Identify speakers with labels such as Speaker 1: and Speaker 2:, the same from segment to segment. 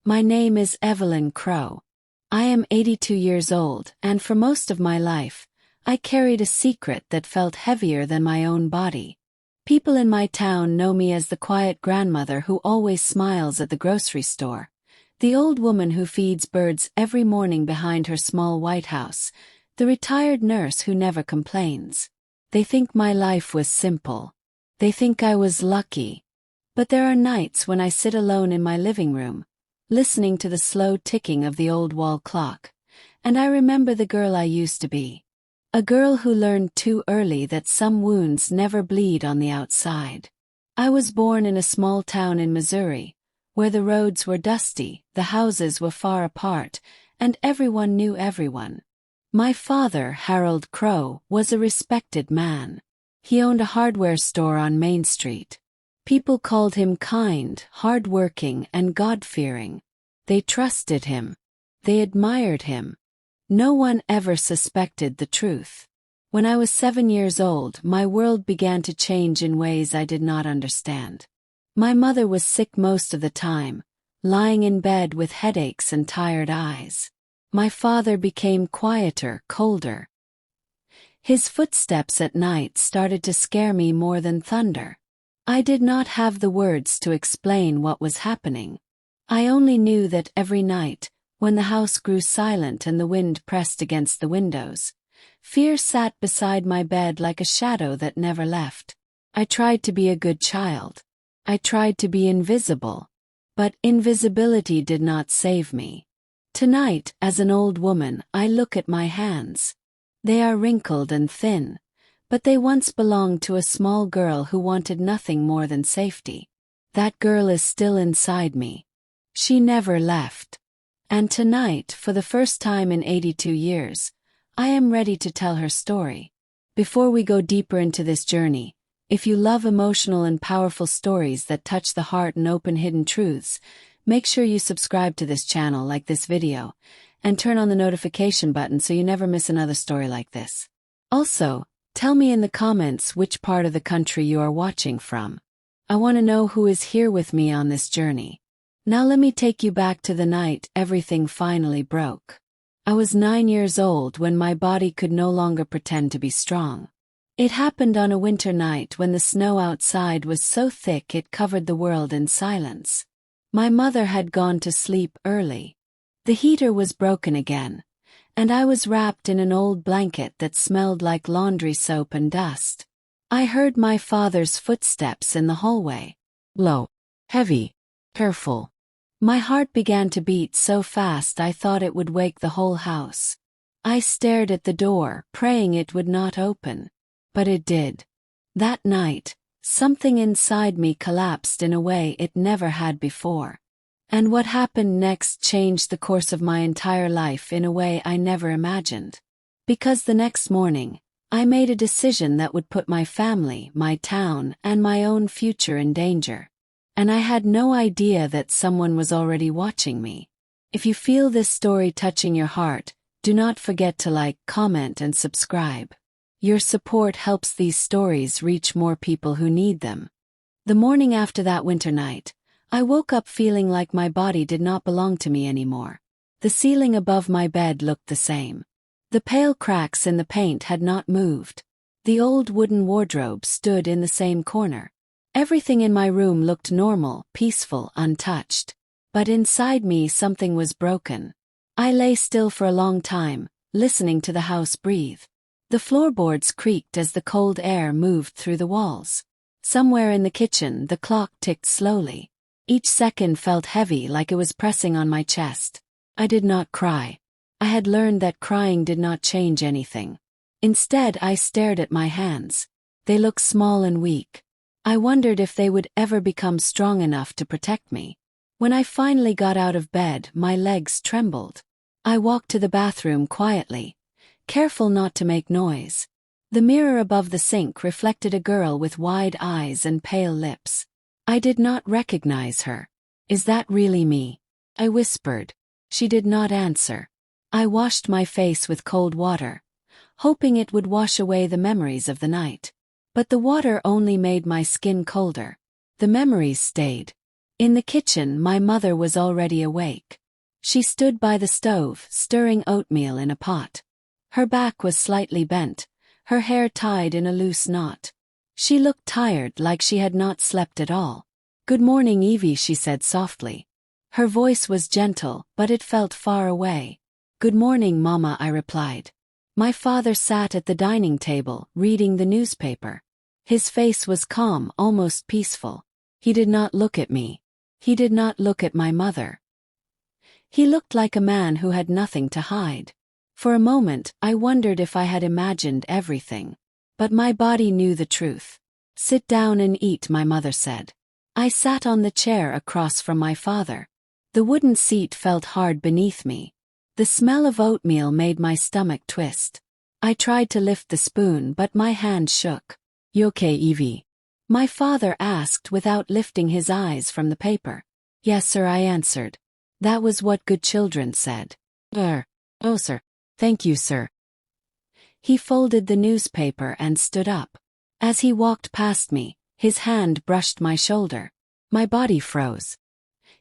Speaker 1: My name is Evelyn Crow. I am 82 years old, and for most of my life, I carried a secret that felt heavier than my own body. People in my town know me as the quiet grandmother who always smiles at the grocery store, the old woman who feeds birds every morning behind her small white house, the retired nurse who never complains. They think my life was simple. They think I was lucky. But there are nights when I sit alone in my living room, listening to the slow ticking of the old wall clock, and I remember the girl I used to be. A girl who learned too early that some wounds never bleed on the outside. I was born in a small town in Missouri, where the roads were dusty, the houses were far apart, and everyone knew everyone. My father, Harold Crow, was a respected man. He owned a hardware store on Main Street. People called him kind, hard-working, and God-fearing. They trusted him. They admired him. No one ever suspected the truth. When I was 7 years old, my world began to change in ways I did not understand. My mother was sick most of the time, lying in bed with headaches and tired eyes. My father became quieter, colder. His footsteps at night started to scare me more than thunder. I did not have the words to explain what was happening. I only knew that every night, when the house grew silent and the wind pressed against the windows, fear sat beside my bed like a shadow that never left. I tried to be a good child. I tried to be invisible. But invisibility did not save me. Tonight, as an old woman, I look at my hands. They are wrinkled and thin, but they once belonged to a small girl who wanted nothing more than safety. That girl is still inside me. She never left. And tonight, for the first time in 82 years, I am ready to tell her story. Before we go deeper into this journey, if you love emotional and powerful stories that touch the heart and open hidden truths, make sure you subscribe to this channel, like this video, and turn on the notification button so you never miss another story like this. Also, tell me in the comments which part of the country you are watching from. I want to know who is here with me on this journey. Now let me take you back to the night everything finally broke. I was 9 years old when my body could no longer pretend to be strong. It happened on a winter night when the snow outside was so thick it covered the world in silence. My mother had gone to sleep early. The heater was broken again, and I was wrapped in an old blanket that smelled like laundry soap and dust. I heard my father's footsteps in the hallway. Low, heavy, careful. My heart began to beat so fast I thought it would wake the whole house. I stared at the door, praying it would not open. But it did. That night, something inside me collapsed in a way it never had before. And what happened next changed the course of my entire life in a way I never imagined. Because the next morning, I made a decision that would put my family, my town, and my own future in danger. And I had no idea that someone was already watching me. If you feel this story touching your heart, do not forget to like, comment, and subscribe. Your support helps these stories reach more people who need them. The morning after that winter night, I woke up feeling like my body did not belong to me anymore. The ceiling above my bed looked the same. The pale cracks in the paint had not moved. The old wooden wardrobe stood in the same corner. Everything in my room looked normal, peaceful, untouched. But inside me something was broken. I lay still for a long time, listening to the house breathe. The floorboards creaked as the cold air moved through the walls. Somewhere in the kitchen, the clock ticked slowly. Each second felt heavy, like it was pressing on my chest. I did not cry. I had learned that crying did not change anything. Instead, I stared at my hands. They looked small and weak. I wondered if they would ever become strong enough to protect me. When I finally got out of bed, my legs trembled. I walked to the bathroom quietly, careful not to make noise. The mirror above the sink reflected a girl with wide eyes and pale lips. I did not recognize her. "Is that really me?" I whispered. She did not answer. I washed my face with cold water, hoping it would wash away the memories of the night. But the water only made my skin colder. The memories stayed. In the kitchen, my mother was already awake. She stood by the stove, stirring oatmeal in a pot. Her back was slightly bent, her hair tied in a loose knot. She looked tired, like she had not slept at all. "Good morning, Evie," she said softly. Her voice was gentle, but it felt far away. "Good morning, Mama," I replied. My father sat at the dining table, reading the newspaper. His face was calm, almost peaceful. He did not look at me. He did not look at my mother. He looked like a man who had nothing to hide. For a moment, I wondered if I had imagined everything. But my body knew the truth. "Sit down and eat," my mother said. I sat on the chair across from my father. The wooden seat felt hard beneath me. The smell of oatmeal made my stomach twist. I tried to lift the spoon, but my hand shook. "You okay, Evie?" my father asked without lifting his eyes from the paper. "Yes, sir," I answered. That was what good children said. Oh, sir. Thank you, sir." He folded the newspaper and stood up. As he walked past me, his hand brushed my shoulder. My body froze.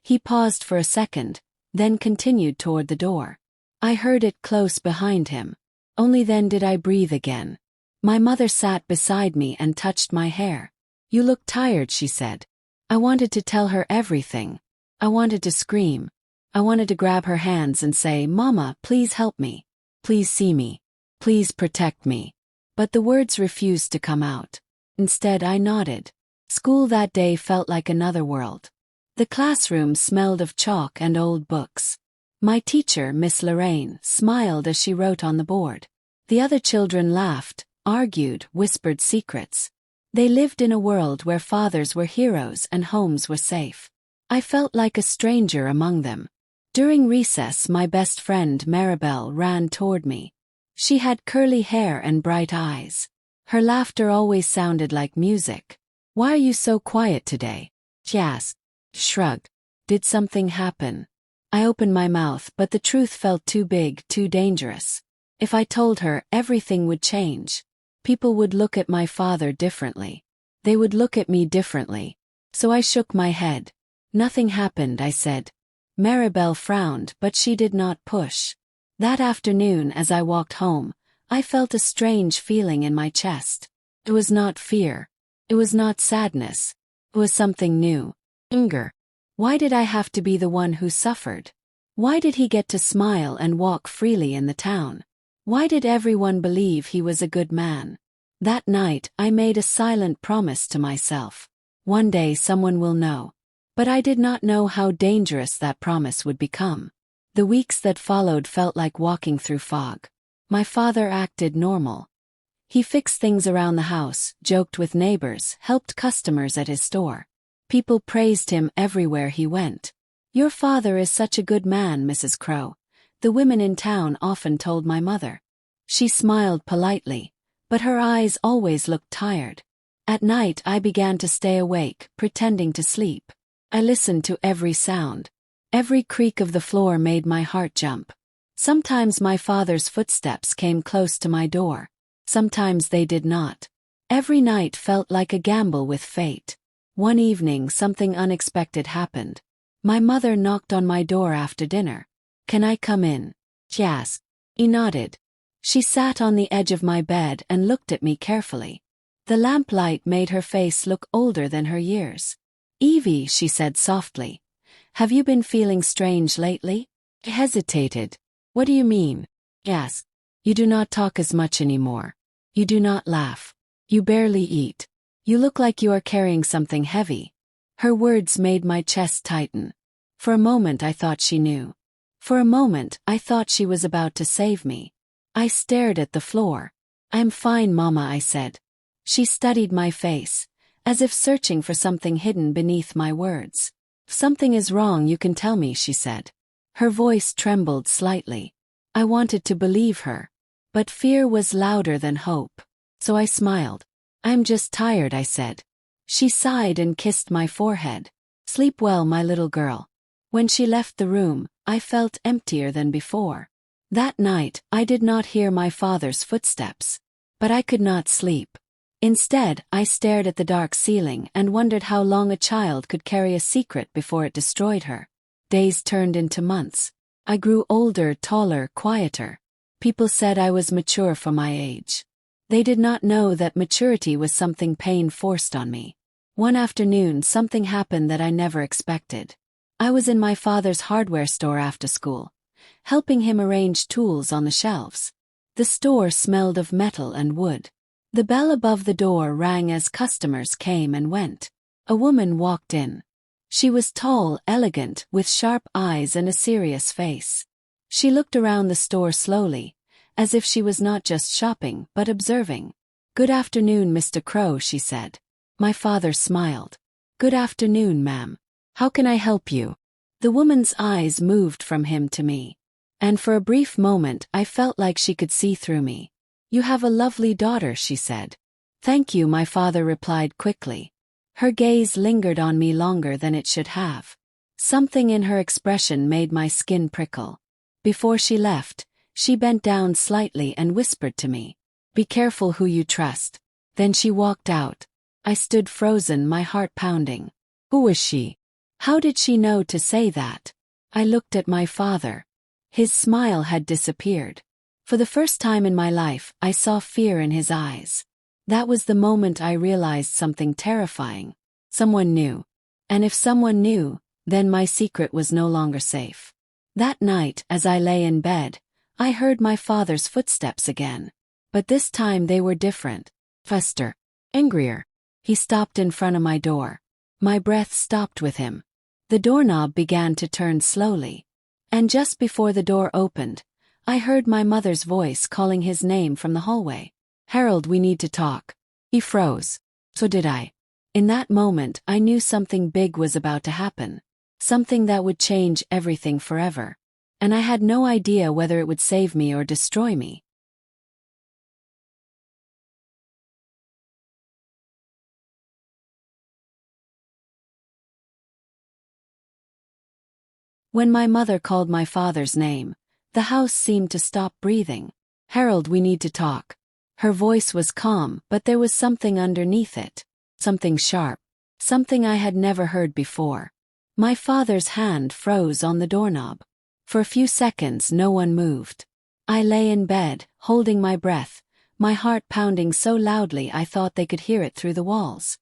Speaker 1: He paused for a second, then continued toward the door. I heard it close behind him. Only then did I breathe again. My mother sat beside me and touched my hair. "You look tired," she said. I wanted to tell her everything. I wanted to scream. I wanted to grab her hands and say, "Mama, please help me. Please see me. Please protect me." But the words refused to come out. Instead, I nodded. School that day felt like another world. The classroom smelled of chalk and old books. My teacher, Miss Lorraine, smiled as she wrote on the board. The other children laughed, argued, whispered secrets. They lived in a world where fathers were heroes and homes were safe. I felt like a stranger among them. During recess, my best friend Maribel ran toward me. She had curly hair and bright eyes. Her laughter always sounded like music. "Why are you so quiet today?" she asked. Shrugged. "Did something happen?" I opened my mouth, but the truth felt too big, too dangerous. If I told her, everything would change. People would look at my father differently. They would look at me differently. So I shook my head. "Nothing happened," I said. Maribel frowned, but she did not push. That afternoon, as I walked home, I felt a strange feeling in my chest. It was not fear. It was not sadness. It was something new. Anger. Why did I have to be the one who suffered? Why did he get to smile and walk freely in the town? Why did everyone believe he was a good man? That night, I made a silent promise to myself. One day someone will know. But I did not know how dangerous that promise would become. The weeks that followed felt like walking through fog. My father acted normal. He fixed things around the house, joked with neighbors, helped customers at his store. People praised him everywhere he went. "Your father is such a good man, Mrs. Crow," the women in town often told my mother. She smiled politely, but her eyes always looked tired. At night I began to stay awake, pretending to sleep. I listened to every sound. Every creak of the floor made my heart jump. Sometimes my father's footsteps came close to my door. Sometimes they did not. Every night felt like a gamble with fate. One evening something unexpected happened. My mother knocked on my door after dinner. "Can I come in?" she asked. I nodded. She sat on the edge of my bed and looked at me carefully. The lamplight made her face look older than her years. "Evie," she said softly, "have you been feeling strange lately?" I hesitated. "What do you mean?" I asked. "You do not talk as much anymore. You do not laugh. You barely eat. You look like you are carrying something heavy." Her words made my chest tighten. For a moment I thought she knew. For a moment I thought she was about to save me. I stared at the floor. "I'm fine, Mama," I said. She studied my face, as if searching for something hidden beneath my words. "If something is wrong, you can tell me," she said. Her voice trembled slightly. I wanted to believe her. But fear was louder than hope. So I smiled. "I'm just tired," I said. She sighed and kissed my forehead. "Sleep well, my little girl." When she left the room, I felt emptier than before. That night, I did not hear my father's footsteps. But I could not sleep. Instead, I stared at the dark ceiling and wondered how long a child could carry a secret before it destroyed her. Days turned into months. I grew older, taller, quieter. People said I was mature for my age. They did not know that maturity was something pain forced on me. One afternoon, something happened that I never expected. I was in my father's hardware store after school, helping him arrange tools on the shelves. The store smelled of metal and wood. The bell above the door rang as customers came and went. A woman walked in. She was tall, elegant, with sharp eyes and a serious face. She looked around the store slowly, as if she was not just shopping but observing. "Good afternoon, Mr. Crow," she said. My father smiled. "Good afternoon, ma'am. How can I help you?" The woman's eyes moved from him to me. And for a brief moment I felt like she could see through me. "You have a lovely daughter," she said. "Thank you," my father replied quickly. Her gaze lingered on me longer than it should have. Something in her expression made my skin prickle. Before she left, she bent down slightly and whispered to me, "Be careful who you trust." Then she walked out. I stood frozen, my heart pounding. Who was she? How did she know to say that? I looked at my father. His smile had disappeared. For the first time in my life, I saw fear in his eyes. That was the moment I realized something terrifying. Someone knew. And if someone knew, then my secret was no longer safe. That night, as I lay in bed, I heard my father's footsteps again. But this time they were different. Faster. Angrier. He stopped in front of my door. My breath stopped with him. The doorknob began to turn slowly. And just before the door opened, I heard my mother's voice calling his name from the hallway. "Harold, we need to talk." He froze. So did I. In that moment, I knew something big was about to happen. Something that would change everything forever. And I had no idea whether it would save me or destroy me. When my mother called my father's name, the house seemed to stop breathing. "Harold, we need to talk." Her voice was calm, but there was something underneath it. Something sharp. Something I had never heard before. My father's hand froze on the doorknob. For a few seconds no one moved. I lay in bed, holding my breath, my heart pounding so loudly I thought they could hear it through the walls.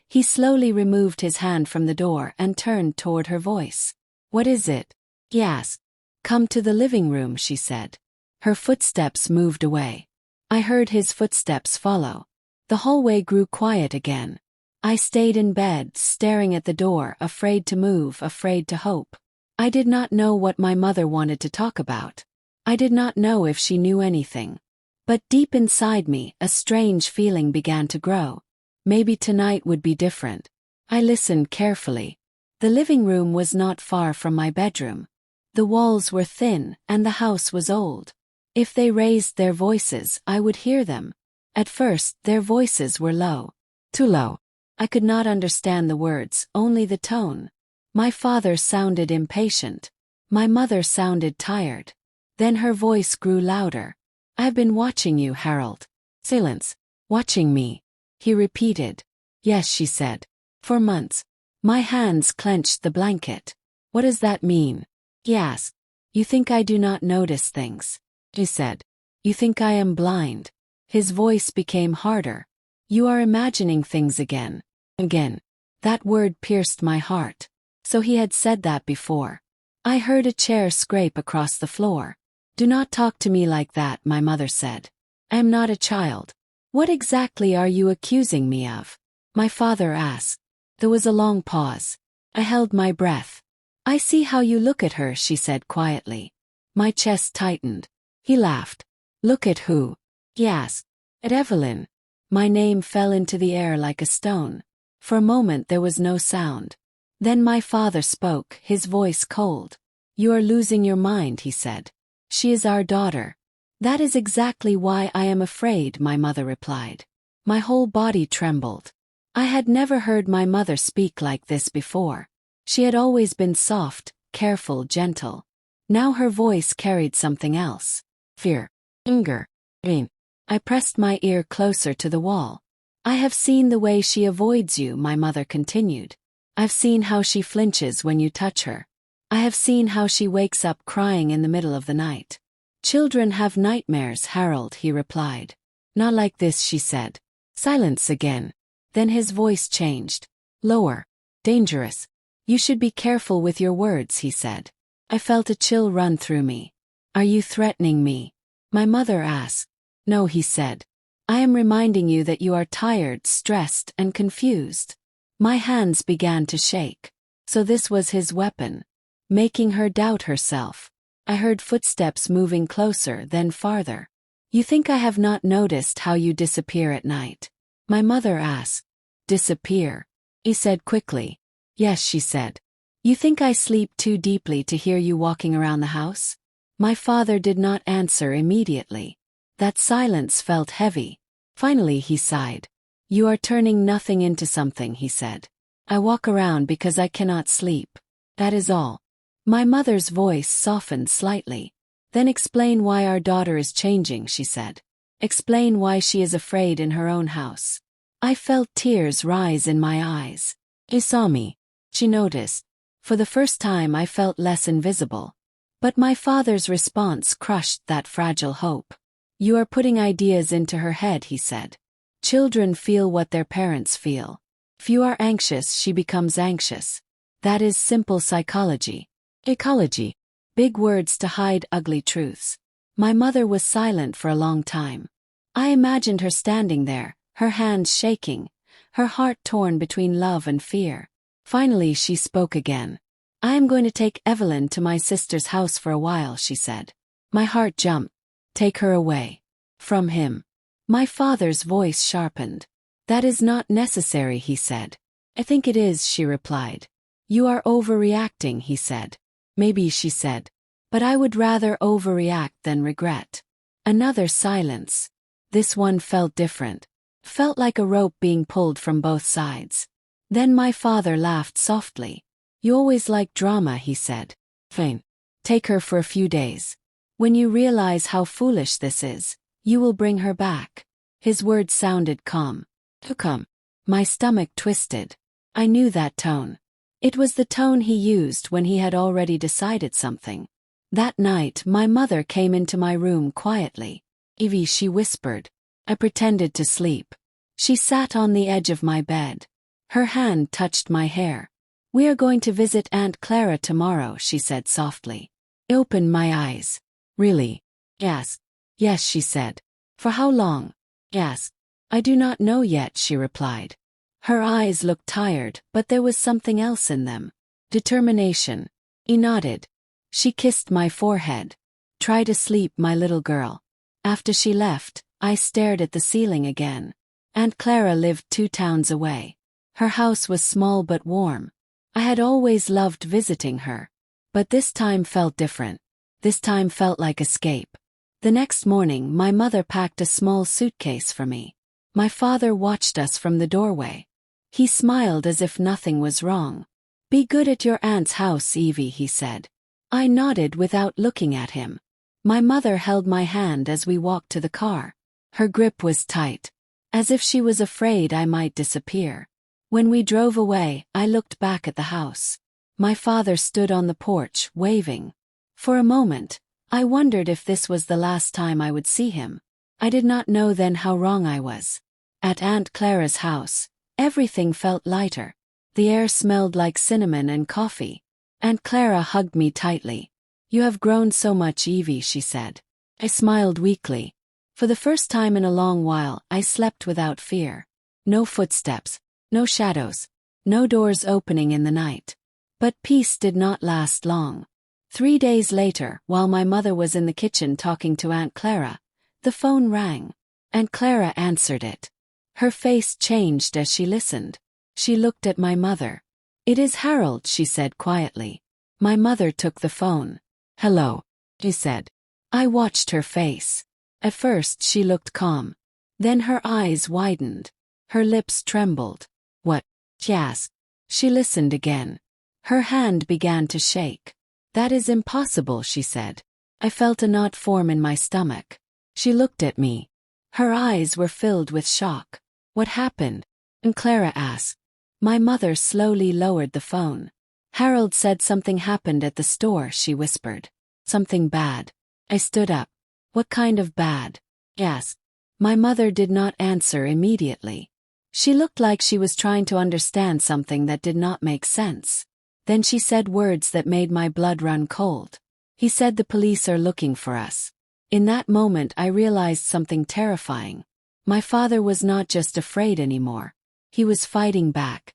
Speaker 1: He slowly removed his hand from the door and turned toward her voice. "What is it?" he asked. "Come to the living room," she said. Her footsteps moved away. I heard his footsteps follow. The hallway grew quiet again. I stayed in bed, staring at the door, afraid to move, afraid to hope. I did not know what my mother wanted to talk about. I did not know if she knew anything. But deep inside me, a strange feeling began to grow. Maybe tonight would be different. I listened carefully. The living room was not far from my bedroom. The walls were thin, and the house was old. If they raised their voices, I would hear them. At first, their voices were low. Too low. I could not understand the words, only the tone. My father sounded impatient. My mother sounded tired. Then her voice grew louder. "I've been watching you, Harold." Silence. "Watching me?" he repeated. "Yes," she said. "For months." My hands clenched the blanket. "What does that mean?" he asked. "You think I do not notice things," she said. "You think I am blind." His voice became harder. "You are imagining things again." Again. That word pierced my heart. So he had said that before. I heard a chair scrape across the floor. "Do not talk to me like that," my mother said. "I am not a child." "What exactly are you accusing me of?" my father asked. There was a long pause. I held my breath. "I see how you look at her," she said quietly. My chest tightened. He laughed. "Look at who?" he asked. "At Evelyn." My name fell into the air like a stone. For a moment there was no sound. Then my father spoke, his voice cold. "You are losing your mind," he said. "She is our daughter." "That is exactly why I am afraid," my mother replied. My whole body trembled. I had never heard my mother speak like this before. She had always been soft, careful, gentle. Now her voice carried something else. Fear. Anger. Pain. I pressed my ear closer to the wall. I have seen the way she avoids you, my mother continued. I've seen how she flinches when you touch her. I have seen how she wakes up crying in the middle of the night. Children have nightmares, Harold, he replied. Not like this, she said. Silence again. Then his voice changed. Lower. Dangerous. You should be careful with your words, he said. I felt a chill run through me. Are you threatening me? My mother asked. No, he said. I am reminding you that you are tired, stressed, and confused. My hands began to shake. So this was his weapon, making her doubt herself. I heard footsteps moving closer, then farther. You think I have not noticed how you disappear at night? My mother asked. Disappear? He said quickly. Yes, she said. You think I sleep too deeply to hear you walking around the house? My father did not answer immediately. That silence felt heavy. Finally he sighed. You are turning nothing into something, he said. I walk around because I cannot sleep. That is all. My mother's voice softened slightly. Then explain why our daughter is changing, she said. Explain why she is afraid in her own house. I felt tears rise in my eyes. She saw me. She noticed. For the first time I felt less invisible. But my father's response crushed that fragile hope. You are putting ideas into her head, he said. Children feel what their parents feel. If you are anxious, she becomes anxious. That is simple psychology. Ecology. Big words to hide ugly truths. My mother was silent for a long time. I imagined her standing there, her hands shaking, her heart torn between love and fear. Finally she spoke again. I am going to take Evelyn to my sister's house for a while, she said. My heart jumped. Take her away. From him. My father's voice sharpened. That is not necessary, he said. I think it is, she replied. You are overreacting, he said. Maybe, she said. But I would rather overreact than regret. Another silence. This one felt different. Felt like a rope being pulled from both sides. Then my father laughed softly. You always like drama, he said. Fine. Take her for a few days. When you realize how foolish this is, you will bring her back. His words sounded calm. To come. My stomach twisted. I knew that tone. It was the tone he used when he had already decided something. That night, my mother came into my room quietly. Evie, she whispered. I pretended to sleep. She sat on the edge of my bed. Her hand touched my hair. We are going to visit Aunt Clara tomorrow, she said softly. I opened my eyes. Really? Yes. Yes, she said. For how long? Yes. I do not know yet, she replied. Her eyes looked tired, but there was something else in them. Determination. He nodded. She kissed my forehead. Try to sleep, my little girl. After she left, I stared at the ceiling again. Aunt Clara lived 2 towns away. Her house was small but warm. I had always loved visiting her. But this time felt different. This time felt like escape. The next morning, my mother packed a small suitcase for me. My father watched us from the doorway. He smiled as if nothing was wrong. Be good at your aunt's house, Evie, he said. I nodded without looking at him. My mother held my hand as we walked to the car. Her grip was tight, as if she was afraid I might disappear. When we drove away, I looked back at the house. My father stood on the porch, waving. For a moment, I wondered if this was the last time I would see him. I did not know then how wrong I was. At Aunt Clara's house, everything felt lighter. The air smelled like cinnamon and coffee. Aunt Clara hugged me tightly. You have grown so much, Evie, she said. I smiled weakly. For the first time in a long while, I slept without fear. No footsteps, no shadows, no doors opening in the night. But peace did not last long. 3 days later, while my mother was in the kitchen talking to Aunt Clara, the phone rang. Aunt Clara answered it. Her face changed as she listened. She looked at my mother. It is Harold, she said quietly. My mother took the phone. Hello, she said. I watched her face. At first she looked calm. Then her eyes widened. Her lips trembled. What? She asked. She listened again. Her hand began to shake. That is impossible, she said. I felt a knot form in my stomach. She looked at me. Her eyes were filled with shock. "What happened?" And Clara asked. My mother slowly lowered the phone. "Harold said something happened at the store," she whispered. "Something bad." I stood up. "What kind of bad?" Yes. My mother did not answer immediately. She looked like she was trying to understand something that did not make sense. Then she said words that made my blood run cold. "He said the police are looking for us." In that moment I realized something terrifying. My father was not just afraid anymore. He was fighting back.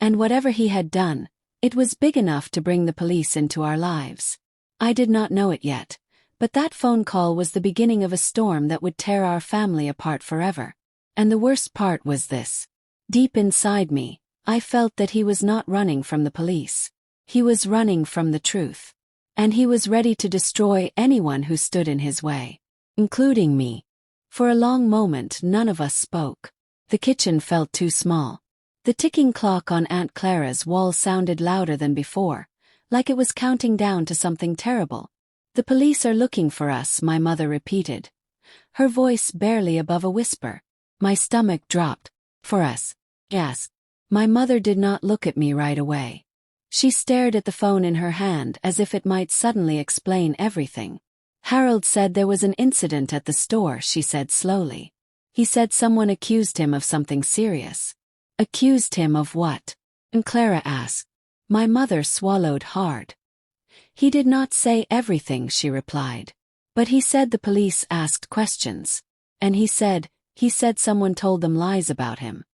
Speaker 1: And whatever he had done, it was big enough to bring the police into our lives. I did not know it yet, but that phone call was the beginning of a storm that would tear our family apart forever. And the worst part was this. Deep inside me, I felt that he was not running from the police. He was running from the truth. And he was ready to destroy anyone who stood in his way, including me. For a long moment none of us spoke. The kitchen felt too small. The ticking clock on Aunt Clara's wall sounded louder than before, like it was counting down to something terrible. "The police are looking for us," my mother repeated, her voice barely above a whisper. My stomach dropped. "For us?" Yes. My mother did not look at me right away. She stared at the phone in her hand as if it might suddenly explain everything. "Harold said there was an incident at the store," she said slowly. "He said someone accused him of something serious." "Accused him of what?" And Clara asked. My mother swallowed hard. "He did not say everything," she replied. "But he said the police asked questions. And he said someone told them lies about him."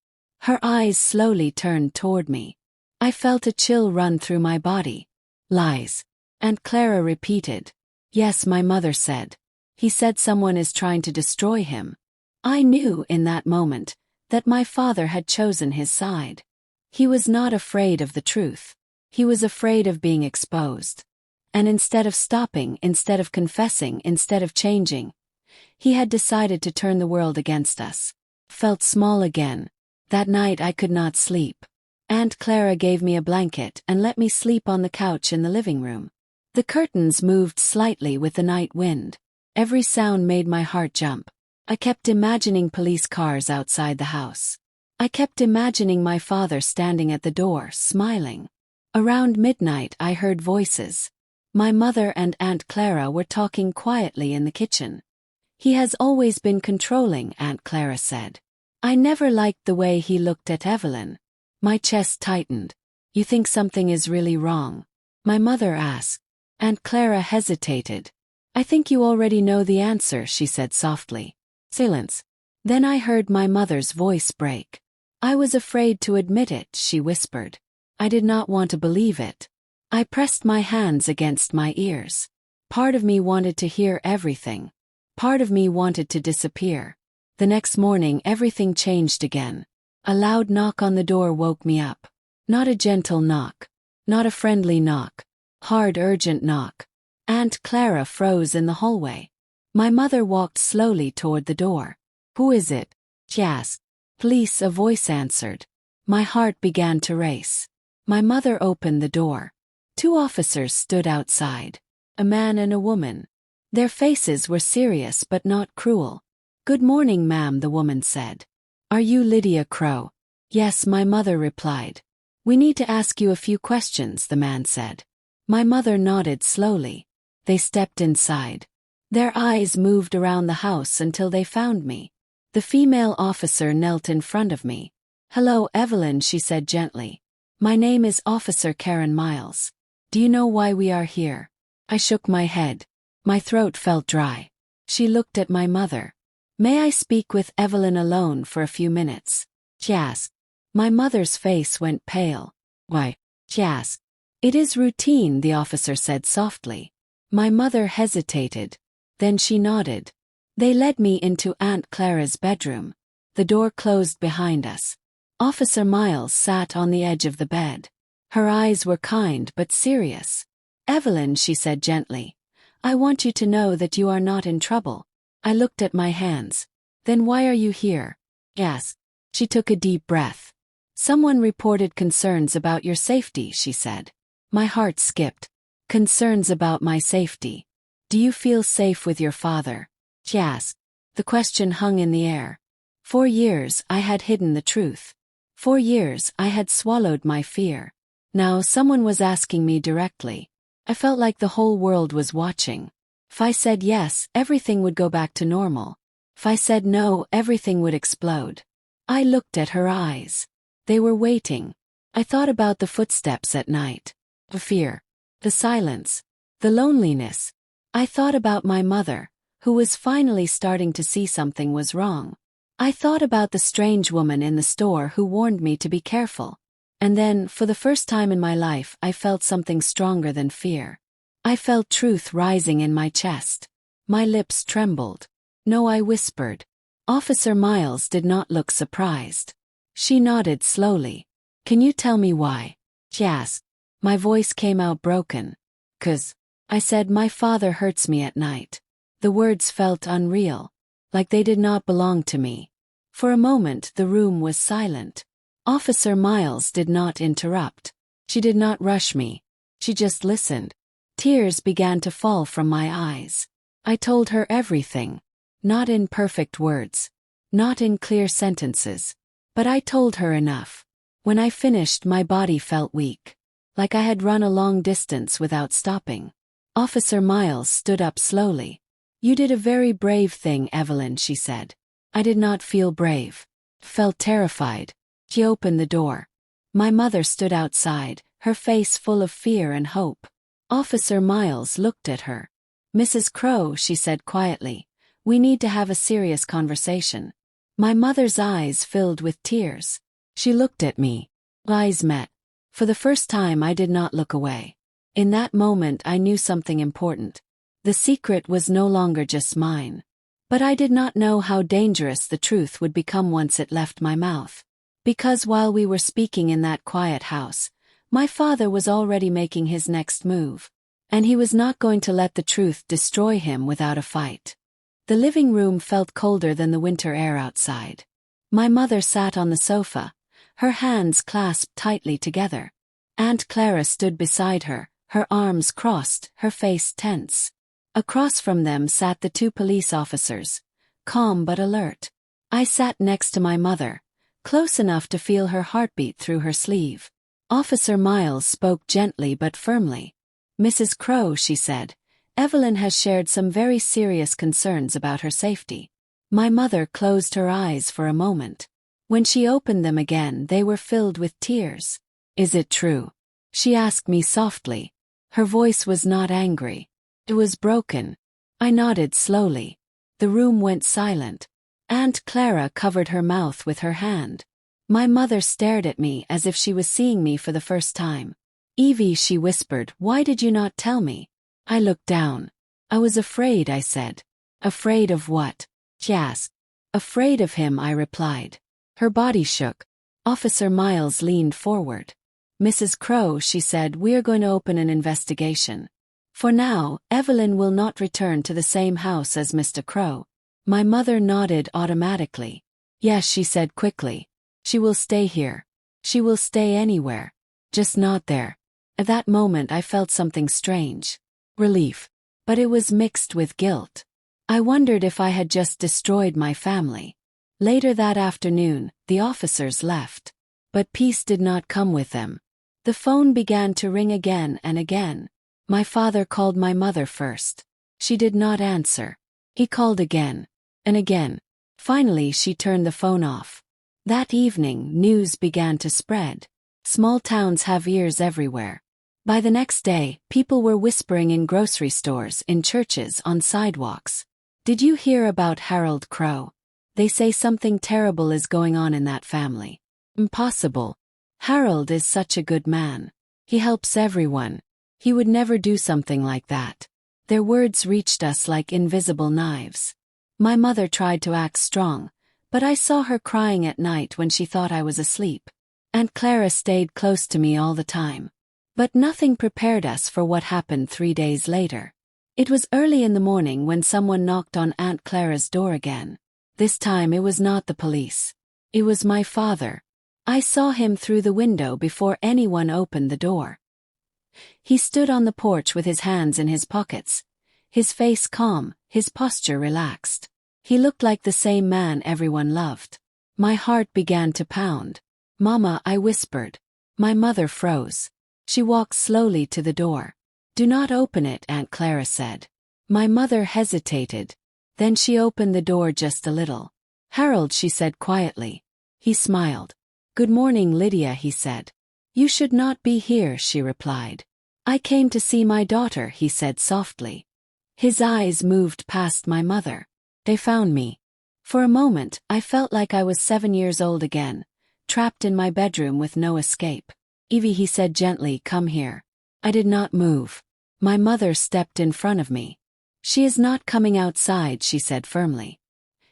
Speaker 1: Her eyes slowly turned toward me. I felt a chill run through my body. "Lies." Aunt Clara repeated. "Yes," my mother said. "He said someone is trying to destroy him." I knew in that moment that my father had chosen his side. He was not afraid of the truth. He was afraid of being exposed. And instead of stopping, instead of confessing, instead of changing, he had decided to turn the world against us. Felt small again. That night I could not sleep. Aunt Clara gave me a blanket and let me sleep on the couch in the living room. The curtains moved slightly with the night wind. Every sound made my heart jump. I kept imagining police cars outside the house. I kept imagining my father standing at the door, smiling. Around midnight I heard voices. My mother and Aunt Clara were talking quietly in the kitchen. "He has always been controlling," Aunt Clara said. "I never liked the way he looked at Evelyn." My chest tightened. "You think something is really wrong?" my mother asked. Aunt Clara hesitated. "I think you already know the answer," she said softly. Silence. Then I heard my mother's voice break. "I was afraid to admit it," she whispered. I did not want to believe it. I pressed my hands against my ears. Part of me wanted to hear everything. Part of me wanted to disappear. The next morning everything changed again. A loud knock on the door woke me up. Not a gentle knock. Not a friendly knock. Hard, urgent knock. Aunt Clara froze in the hallway. My mother walked slowly toward the door. "Who is it?" she asked. "Police," a voice answered. My heart began to race. My mother opened the door. Two officers stood outside. A man and a woman. Their faces were serious but not cruel. "Good morning, ma'am," the woman said. "Are you Lydia Crow?" "Yes," my mother replied. "We need to ask you a few questions," the man said. My mother nodded slowly. They stepped inside. Their eyes moved around the house until they found me. The female officer knelt in front of me. "Hello, Evelyn," she said gently. "My name is Officer Karen Miles. Do you know why we are here?" I shook my head. My throat felt dry. She looked at my mother. "May I speak with Evelyn alone for a few minutes?" she asked. My mother's face went pale. "Why?" she asked. "It is routine," the officer said softly. My mother hesitated. Then she nodded. They led me into Aunt Clara's bedroom. The door closed behind us. Officer Miles sat on the edge of the bed. Her eyes were kind but serious. "Evelyn," she said gently, "I want you to know that you are not in trouble." I looked at my hands. "Then why are you here?" "Yes." She took a deep breath. "Someone reported concerns about your safety," she said. My heart skipped. "Concerns about my safety? Do you feel safe with your father?" she asked. The question hung in the air. 4 years I had hidden the truth. 4 years I had swallowed my fear. Now someone was asking me directly. I felt like the whole world was watching. If I said yes, everything would go back to normal. If I said no, everything would explode. I looked at her eyes. They were waiting. I thought about the footsteps at night. The fear. The silence. The loneliness. I thought about my mother, who was finally starting to see something was wrong. I thought about the strange woman in the store who warned me to be careful. And then, for the first time in my life, I felt something stronger than fear. I felt truth rising in my chest. My lips trembled. No, I whispered. Officer Miles did not look surprised. She nodded slowly. Can you tell me why? She asked. My voice came out broken. 'Cause, I said, my father hurts me at night. The words felt unreal, like they did not belong to me. For a moment the room was silent. Officer Miles did not interrupt. She did not rush me. She just listened. Tears began to fall from my eyes. I told her everything. Not in perfect words. Not in clear sentences. But I told her enough. When I finished, my body felt weak. Like I had run a long distance without stopping. Officer Miles stood up slowly. You did a very brave thing, Evelyn, she said. I did not feel brave. Felt terrified. She opened the door. My mother stood outside, her face full of fear and hope. Officer Miles looked at her. Mrs. Crow, she said quietly, we need to have a serious conversation. My mother's eyes filled with tears. She looked at me. Eyes met. For the first time I did not look away. In that moment I knew something important. The secret was no longer just mine. But I did not know how dangerous the truth would become once it left my mouth. Because while we were speaking in that quiet house, my father was already making his next move. And he was not going to let the truth destroy him without a fight. The living room felt colder than the winter air outside. My mother sat on the sofa, her hands clasped tightly together. Aunt Clara stood beside her, her arms crossed, her face tense. Across from them sat the 2 police officers, calm but alert. I sat next to my mother, close enough to feel her heartbeat through her sleeve. Officer Miles spoke gently but firmly. Mrs. Crow, she said, Evelyn has shared some very serious concerns about her safety. My mother closed her eyes for a moment. When she opened them again, they were filled with tears. Is it true? She asked me softly. Her voice was not angry. It was broken. I nodded slowly. The room went silent. Aunt Clara covered her mouth with her hand. My mother stared at me as if she was seeing me for the first time. Evie, she whispered, why did you not tell me? I looked down. I was afraid, I said. Afraid of what? She asked. Afraid of him, I replied. Her body shook. Officer Miles leaned forward. Mrs. Crow, she said, we are going to open an investigation. For now, Evelyn will not return to the same house as Mr. Crow. My mother nodded automatically. Yes, she said quickly. She will stay here. She will stay anywhere. Just not there. At that moment I felt something strange. Relief. But it was mixed with guilt. I wondered if I had just destroyed my family. Later that afternoon, the officers left. But peace did not come with them. The phone began to ring again and again. My father called my mother first. She did not answer. He called again. And again. Finally she turned the phone off. That evening, news began to spread. Small towns have ears everywhere. By the next day, people were whispering in grocery stores, in churches, on sidewalks. Did you hear about Harold Crow? They say something terrible is going on in that family. Impossible. Harold is such a good man. He helps everyone. He would never do something like that. Their words reached us like invisible knives. My mother tried to act strong, but I saw her crying at night when she thought I was asleep. Aunt Clara stayed close to me all the time. But nothing prepared us for what happened 3 days later. It was early in the morning when someone knocked on Aunt Clara's door again. This time it was not the police. It was my father. I saw him through the window before anyone opened the door. He stood on the porch with his hands in his pockets, his face calm, his posture relaxed. He looked like the same man everyone loved. My heart began to pound. "Mama," I whispered. My mother froze. She walked slowly to the door. "Do not open it," Aunt Clara said. My mother hesitated. Then she opened the door just a little. "Harold," she said quietly. He smiled. "Good morning, Lydia," he said. "You should not be here," she replied. "I came to see my daughter," he said softly. His eyes moved past my mother. "They found me." For a moment, I felt like I was 7 years old again, trapped in my bedroom with no escape. "Evie," he said gently, "come here." I did not move. My mother stepped in front of me. "She is not coming outside," she said firmly.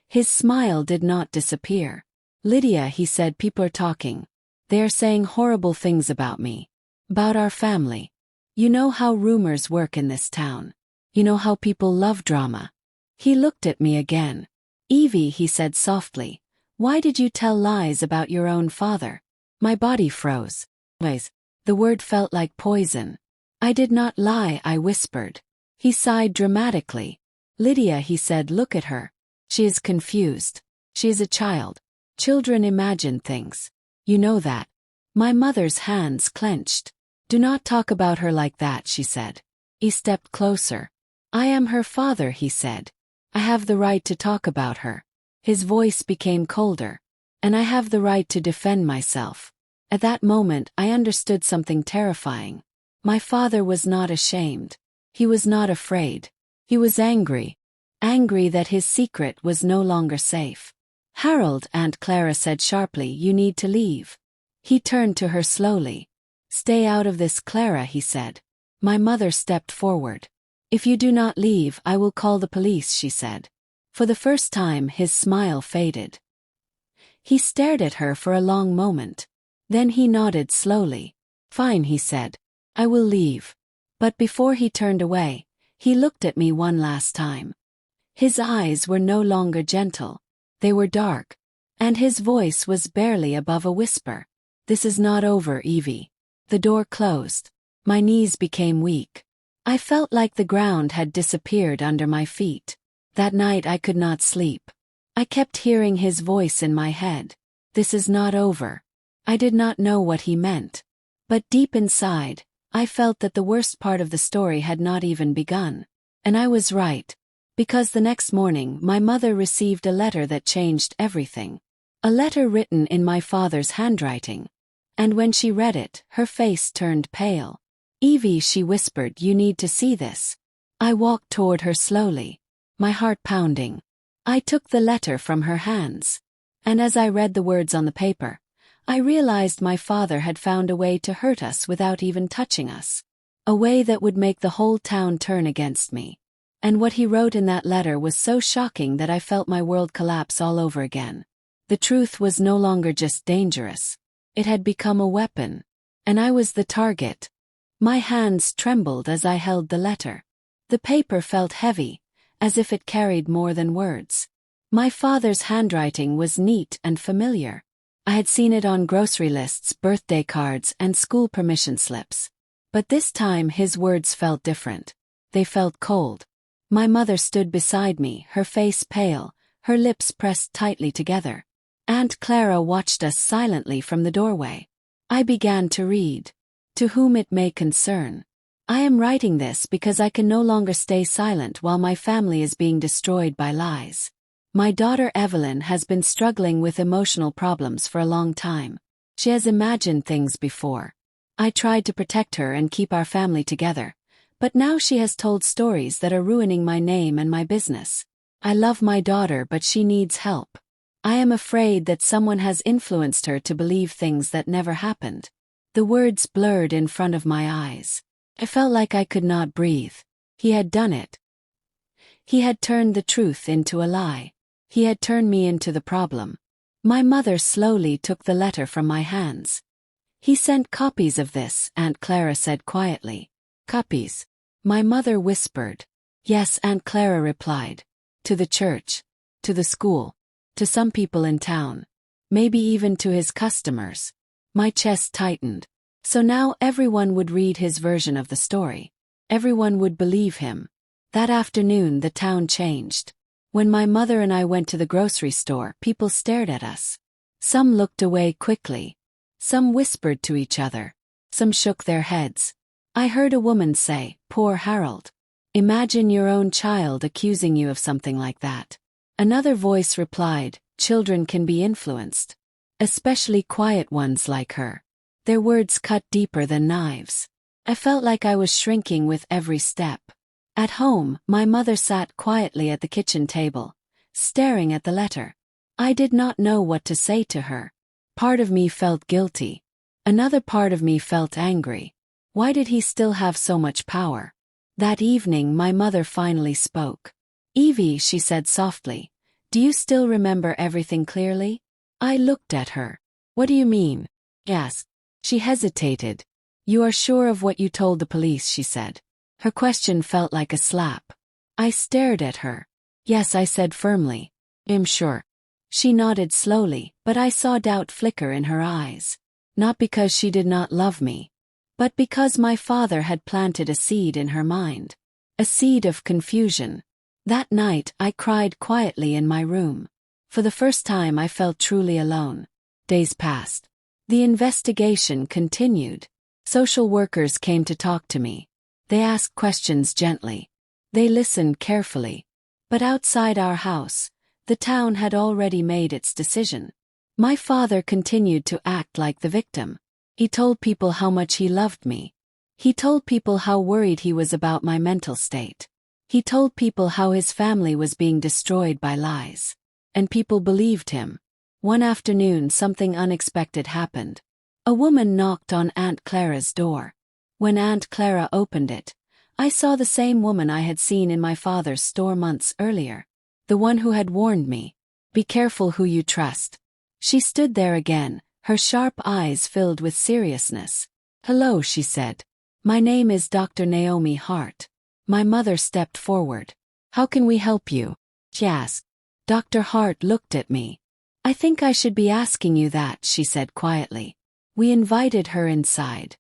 Speaker 1: His smile did not disappear. "Lydia," he said, "people are talking. They are saying horrible things about me. About our family. You know how rumors work in this town. You know how people love drama." He looked at me again. "Evie," he said softly, "why did you tell lies about your own father?" My body froze. The word felt like poison. "I did not lie," I whispered. He sighed dramatically. "Lydia," he said, "look at her. She is confused. She is a child. Children imagine things. You know that." My mother's hands clenched. "Do not talk about her like that," she said. He stepped closer. "I am her father," he said. "I have the right to talk about her." His voice became colder. "And I have the right to defend myself." At that moment, I understood something terrifying. My father was not ashamed. He was not afraid. He was angry. Angry that his secret was no longer safe. "Harold," Aunt Clara said sharply, "you need to leave." He turned to her slowly. "Stay out of this, Clara," he said. My mother stepped forward. "If you do not leave, I will call the police," she said. For the first time, his smile faded. He stared at her for a long moment. Then he nodded slowly. "Fine," he said. "I will leave." But before he turned away, he looked at me one last time. His eyes were no longer gentle. They were dark. And his voice was barely above a whisper. "This is not over, Evie." The door closed. My knees became weak. I felt like the ground had disappeared under my feet. That night I could not sleep. I kept hearing his voice in my head. "This is not over." I did not know what he meant. But deep inside, I felt that the worst part of the story had not even begun. And I was right. Because the next morning, my mother received a letter that changed everything. A letter written in my father's handwriting. And when she read it, her face turned pale. "Evie," she whispered, "you need to see this." I walked toward her slowly, my heart pounding. I took the letter from her hands. And as I read the words on the paper, I realized my father had found a way to hurt us without even touching us. A way that would make the whole town turn against me. And what he wrote in that letter was so shocking that I felt my world collapse all over again. The truth was no longer just dangerous. It had become a weapon. And I was the target. My hands trembled as I held the letter. The paper felt heavy, as if it carried more than words. My father's handwriting was neat and familiar. I had seen it on grocery lists, birthday cards, and school permission slips. But this time his words felt different. They felt cold. My mother stood beside me, her face pale, her lips pressed tightly together. Aunt Clara watched us silently from the doorway. I began to read. "To whom it may concern. I am writing this because I can no longer stay silent while my family is being destroyed by lies. My daughter Evelyn has been struggling with emotional problems for a long time. She has imagined things before. I tried to protect her and keep our family together, but now she has told stories that are ruining my name and my business. I love my daughter, but she needs help. I am afraid that someone has influenced her to believe things that never happened." The words blurred in front of my eyes. I felt like I could not breathe. He had done it. He had turned the truth into a lie. He had turned me into the problem. My mother slowly took the letter from my hands. "He sent copies of this," Aunt Clara said quietly. "Copies?" My mother whispered. "Yes," Aunt Clara replied. "To the church. To the school. To some people in town. Maybe even to his customers." My chest tightened. So now everyone would read his version of the story. Everyone would believe him. That afternoon the town changed. When my mother and I went to the grocery store, people stared at us. Some looked away quickly. Some whispered to each other. Some shook their heads. I heard a woman say, "Poor Harold. Imagine your own child accusing you of something like that." Another voice replied, "Children can be influenced. Especially quiet ones like her." Their words cut deeper than knives. I felt like I was shrinking with every step. At home, my mother sat quietly at the kitchen table, staring at the letter. I did not know what to say to her. Part of me felt guilty. Another part of me felt angry. Why did he still have so much power? That evening, my mother finally spoke. "Evie," she said softly, "do you still remember everything clearly?" I looked at her. "What do you mean?" I asked. She hesitated. "You are sure of what you told the police?" she said. Her question felt like a slap. I stared at her. "Yes," I said firmly. "I'm sure." She nodded slowly, but I saw doubt flicker in her eyes. Not because she did not love me, but because my father had planted a seed in her mind. A seed of confusion. That night, I cried quietly in my room. For the first time, I felt truly alone. Days passed. The investigation continued. Social workers came to talk to me. They asked questions gently. They listened carefully. But outside our house, the town had already made its decision. My father continued to act like the victim. He told people how much he loved me. He told people how worried he was about my mental state. He told people how his family was being destroyed by lies. And people believed him. One afternoon, something unexpected happened. A woman knocked on Aunt Clara's door. When Aunt Clara opened it, I saw the same woman I had seen in my father's store months earlier. The one who had warned me, "Be careful who you trust." She stood there again, her sharp eyes filled with seriousness. "Hello," she said. "My name is Dr. Naomi Hart." My mother stepped forward. "How can we help you?" she asked. Dr. Hart looked at me. "I think I should be asking you that," she said quietly. We invited her inside.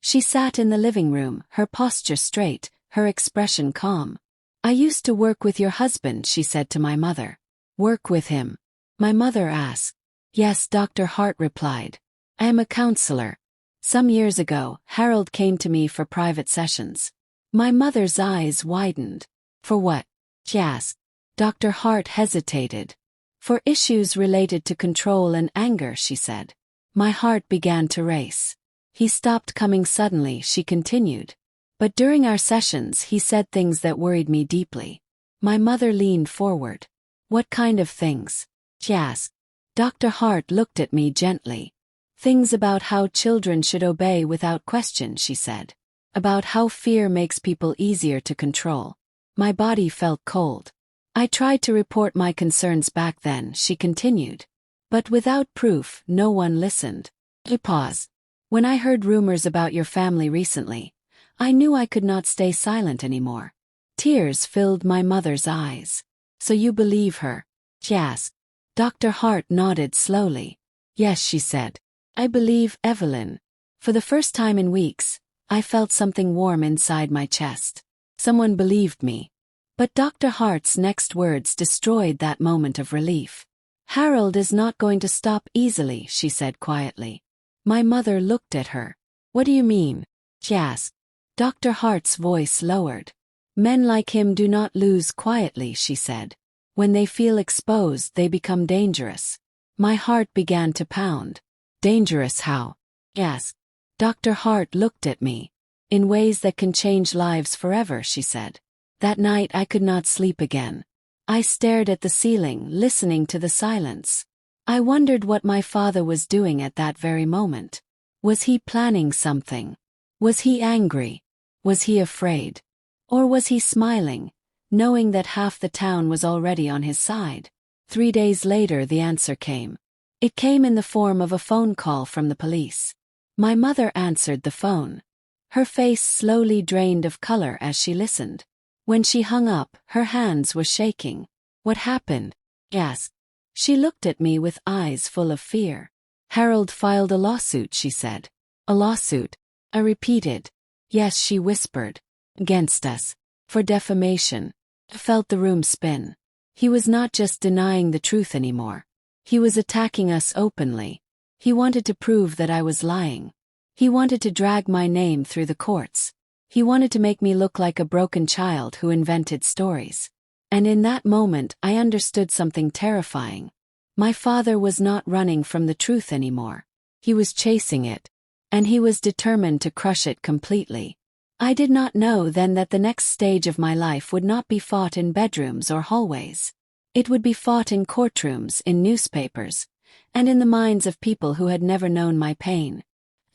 Speaker 1: She sat in the living room, her posture straight, her expression calm. "I used to work with your husband," she said to my mother. "Work with him?" My mother asked. "Yes," Dr. Hart replied. "I am a counselor. Some years ago, Harold came to me for private sessions." My mother's eyes widened. "For what?" she asked. Dr. Hart hesitated. "For issues related to control and anger," she said. My heart began to race. "He stopped coming suddenly," she continued. "But during our sessions, he said things that worried me deeply." My mother leaned forward. "What kind of things?" she asked. Dr. Hart looked at me gently. "Things about how children should obey without question," she said. "About how fear makes people easier to control." My body felt cold. "I tried to report my concerns back then," she continued. "But without proof, no one listened." I paused. "When I heard rumors about your family recently, I knew I could not stay silent anymore." Tears filled my mother's eyes. "So you believe her?" she asked. Dr. Hart nodded slowly. "Yes," she said. "I believe Evelyn." For the first time in weeks, I felt something warm inside my chest. Someone believed me. But Dr. Hart's next words destroyed that moment of relief. "Harold is not going to stop easily," she said quietly. My mother looked at her. "What do you mean?" she asked. Dr. Hart's voice lowered. "Men like him do not lose quietly," she said. "When they feel exposed, they become dangerous." My heart began to pound. "Dangerous how?" I asked. Dr. Hart looked at me. "In ways that can change lives forever," she said. That night I could not sleep again. I stared at the ceiling, listening to the silence. I wondered what my father was doing at that very moment. Was he planning something? Was he angry? Was he afraid? Or was he smiling, knowing that half the town was already on his side? 3 days later the answer came. It came in the form of a phone call from the police. My mother answered the phone. Her face slowly drained of color as she listened. When she hung up, her hands were shaking. "What happened?" I asked. She looked at me with eyes full of fear. "Harold filed a lawsuit," she said. "A lawsuit?" I repeated. "Yes," she whispered. "Against us. For defamation." I felt the room spin. He was not just denying the truth anymore. He was attacking us openly. He wanted to prove that I was lying. He wanted to drag my name through the courts. He wanted to make me look like a broken child who invented stories. And in that moment I understood something terrifying. My father was not running from the truth anymore. He was chasing it. And he was determined to crush it completely. I did not know then that the next stage of my life would not be fought in bedrooms or hallways. It would be fought in courtrooms, in newspapers, and in the minds of people who had never known my pain.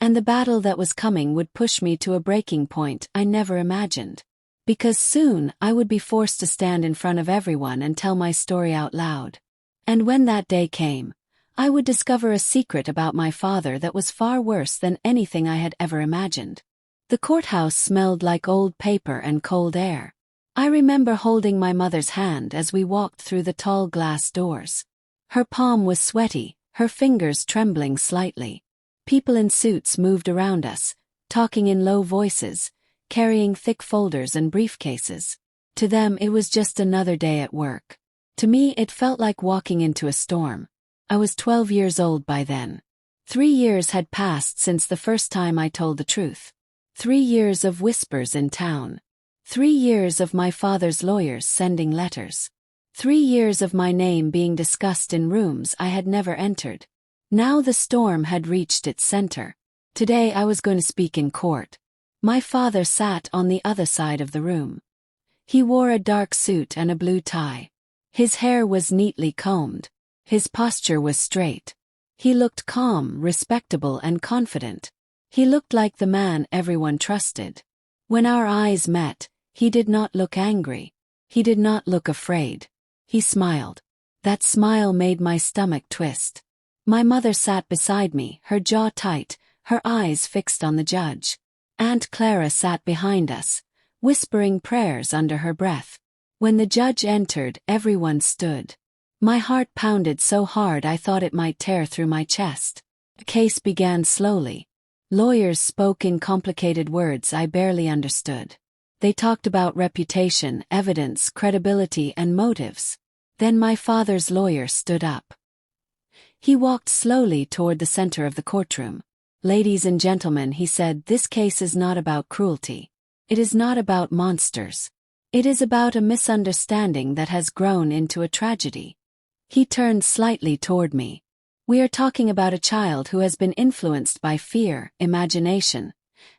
Speaker 1: And the battle that was coming would push me to a breaking point I never imagined. Because soon I would be forced to stand in front of everyone and tell my story out loud. And when that day came, I would discover a secret about my father that was far worse than anything I had ever imagined. The courthouse smelled like old paper and cold air. I remember holding my mother's hand as we walked through the tall glass doors. Her palm was sweaty, her fingers trembling slightly. People in suits moved around us, talking in low voices, carrying thick folders and briefcases. To them it was just another day at work. To me it felt like walking into a storm. I was 12 years old by then. 3 years had passed since the first time I told the truth. 3 years of whispers in town. 3 years of my father's lawyers sending letters. 3 years of my name being discussed in rooms I had never entered. Now the storm had reached its center. Today I was going to speak in court. My father sat on the other side of the room. He wore a dark suit and a blue tie. His hair was neatly combed. His posture was straight. He looked calm, respectable, and confident. He looked like the man everyone trusted. When our eyes met, he did not look angry. He did not look afraid. He smiled. That smile made my stomach twist. My mother sat beside me, her jaw tight, her eyes fixed on the judge. Aunt Clara sat behind us, whispering prayers under her breath. When the judge entered, everyone stood. My heart pounded so hard I thought it might tear through my chest. The case began slowly. Lawyers spoke in complicated words I barely understood. They talked about reputation, evidence, credibility, and motives. Then my father's lawyer stood up. He walked slowly toward the center of the courtroom. "Ladies and gentlemen," he said, "this case is not about cruelty. It is not about monsters. It is about a misunderstanding that has grown into a tragedy." He turned slightly toward me. "We are talking about a child who has been influenced by fear, imagination,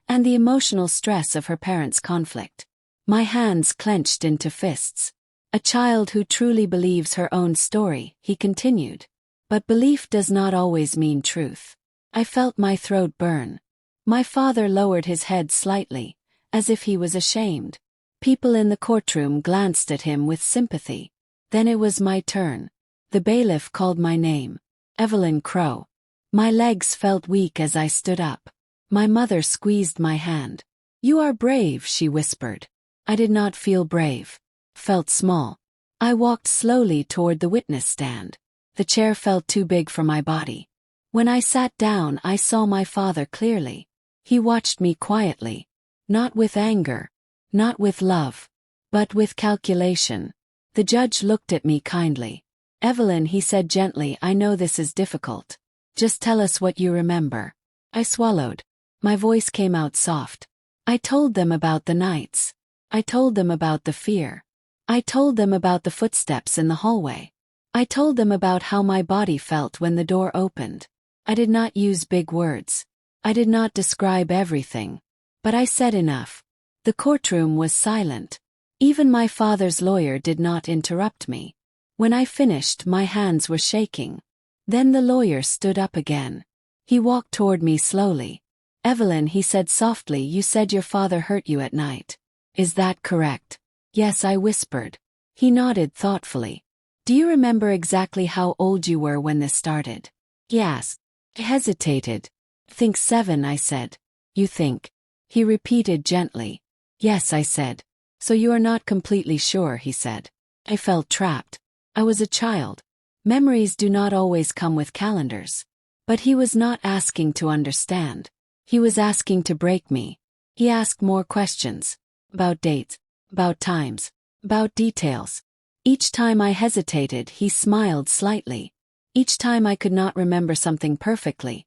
Speaker 1: and the emotional stress of her parents' conflict." My hands clenched into fists. "A child who truly believes her own story," he continued. "But belief does not always mean truth." I felt my throat burn. My father lowered his head slightly, as if he was ashamed. People in the courtroom glanced at him with sympathy. Then it was my turn. The bailiff called my name. Evelyn Crow. My legs felt weak as I stood up. My mother squeezed my hand. "You are brave," she whispered. I did not feel brave. Felt small. I walked slowly toward the witness stand. The chair felt too big for my body. When I sat down, I saw my father clearly. He watched me quietly. Not with anger. Not with love. But with calculation. The judge looked at me kindly. "Evelyn," he said gently, "I know this is difficult. Just tell us what you remember." I swallowed. My voice came out soft. I told them about the nights. I told them about the fear. I told them about the footsteps in the hallway. I told them about how my body felt when the door opened. I did not use big words. I did not describe everything. But I said enough. The courtroom was silent. Even my father's lawyer did not interrupt me. When I finished, my hands were shaking. Then the lawyer stood up again. He walked toward me slowly. "Evelyn," he said softly, "you said your father hurt you at night. Is that correct?" "Yes," I whispered. He nodded thoughtfully. "Do you remember exactly how old you were when this started?" "Yes." I hesitated. "Think 7, I said. "You think?" He repeated gently. "Yes," I said. "So you are not completely sure," he said. I felt trapped. I was a child. Memories do not always come with calendars. But he was not asking to understand. He was asking to break me. He asked more questions. About dates. About times. About details. Each time I hesitated, he smiled slightly. Each time I could not remember something perfectly,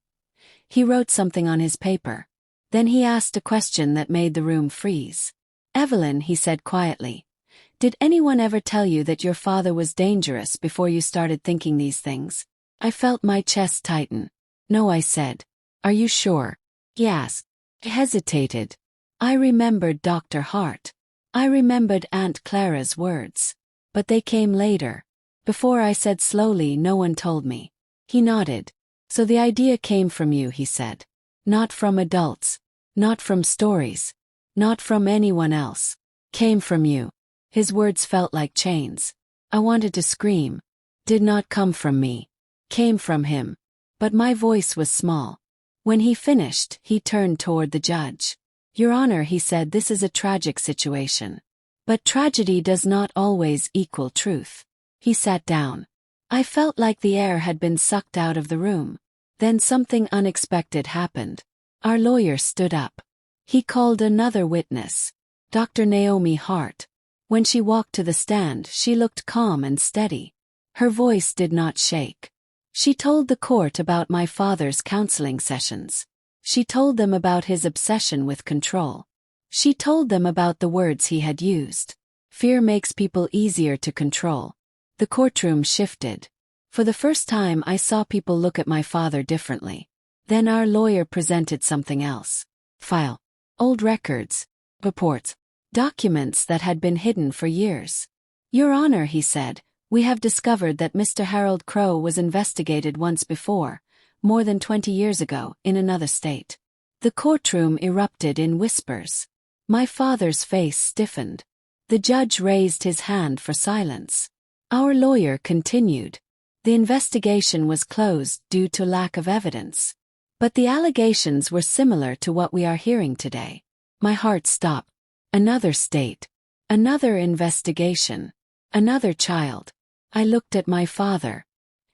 Speaker 1: he wrote something on his paper. Then he asked a question that made the room freeze. "Evelyn," he said quietly, "did anyone ever tell you that your father was dangerous before you started thinking these things?" I felt my chest tighten. "No," I said. "Are you sure?" "Yes." I hesitated. I remembered Dr. Hart. I remembered Aunt Clara's words. But they came later. Before I said slowly, "No one told me." He nodded. "So the idea came from you," he said. "Not from adults. Not from stories. Not from anyone else. Came from you." His words felt like chains. I wanted to scream. "Did not come from me. Came from him." But my voice was small. When he finished, he turned toward the judge. "Your Honor," he said, "this is a tragic situation. But tragedy does not always equal truth." He sat down. I felt like the air had been sucked out of the room. Then something unexpected happened. Our lawyer stood up. He called another witness, Dr. Naomi Hart. When she walked to the stand, she looked calm and steady. Her voice did not shake. She told the court about my father's counseling sessions. She told them about his obsession with control. She told them about the words he had used. "Fear makes people easier to control." The courtroom shifted. For the first time, I saw people look at my father differently. Then our lawyer presented something else. File. Old records. Reports. Documents that had been hidden for years. "Your Honor," he said, "we have discovered that Mr. Harold Crowe was investigated once before, more than 20 years ago, in another state." The courtroom erupted in whispers. My father's face stiffened. The judge raised his hand for silence. Our lawyer continued. "The investigation was closed due to lack of evidence. But the allegations were similar to what we are hearing today." My heart stopped. Another state. Another investigation. Another child. I looked at my father.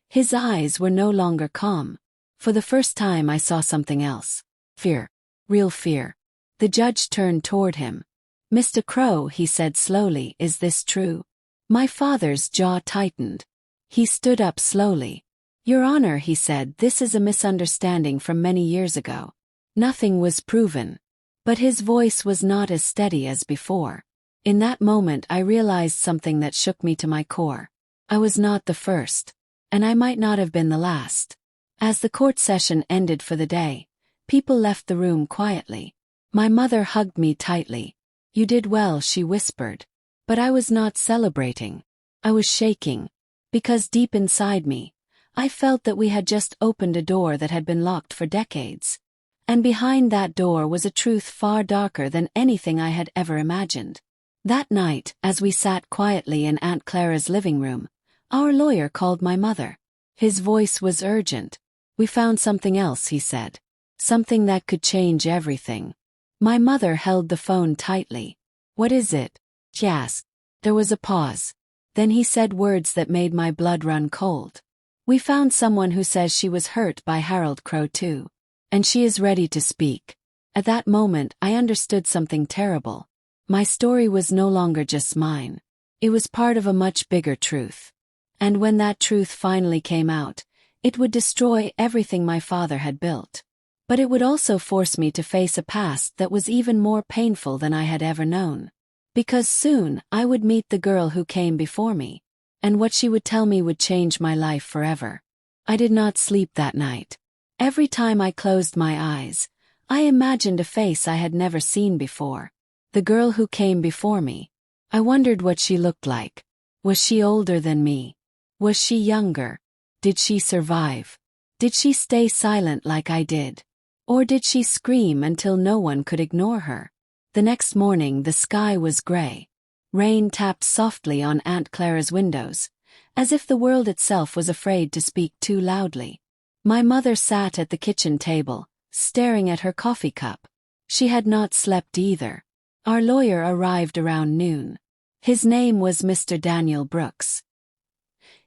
Speaker 1: His eyes were no longer calm. For the first time I saw something else. Fear. Real fear. The judge turned toward him. "Mr. Crowe," he said slowly, "is this true?" My father's jaw tightened. He stood up slowly. "Your Honor," he said, "this is a misunderstanding from many years ago. Nothing was proven." But his voice was not as steady as before. In that moment I realized something that shook me to my core. I was not the first. And I might not have been the last. As the court session ended for the day, people left the room quietly. My mother hugged me tightly. "You did well," she whispered. But I was not celebrating. I was shaking. Because deep inside me, I felt that we had just opened a door that had been locked for decades. And behind that door was a truth far darker than anything I had ever imagined. That night, as we sat quietly in Aunt Clara's living room, our lawyer called my mother. His voice was urgent. "We found something else," he said. "Something that could change everything." My mother held the phone tightly. "What is it?" she asked. There was a pause. Then he said words that made my blood run cold. "We found someone who says she was hurt by Harold Crowe too. And she is ready to speak." At that moment I understood something terrible. My story was no longer just mine. It was part of a much bigger truth. And when that truth finally came out, it would destroy everything my father had built. But it would also force me to face a past that was even more painful than I had ever known. Because soon I would meet the girl who came before me. And what she would tell me would change my life forever. I did not sleep that night. Every time I closed my eyes, I imagined a face I had never seen before. The girl who came before me. I wondered what she looked like. Was she older than me? Was she younger? Did she survive? Did she stay silent like I did? Or did she scream until no one could ignore her? The next morning the sky was gray. Rain tapped softly on Aunt Clara's windows, as if the world itself was afraid to speak too loudly. My mother sat at the kitchen table, staring at her coffee cup. She had not slept either. Our lawyer arrived around noon. His name was Mr. Daniel Brooks.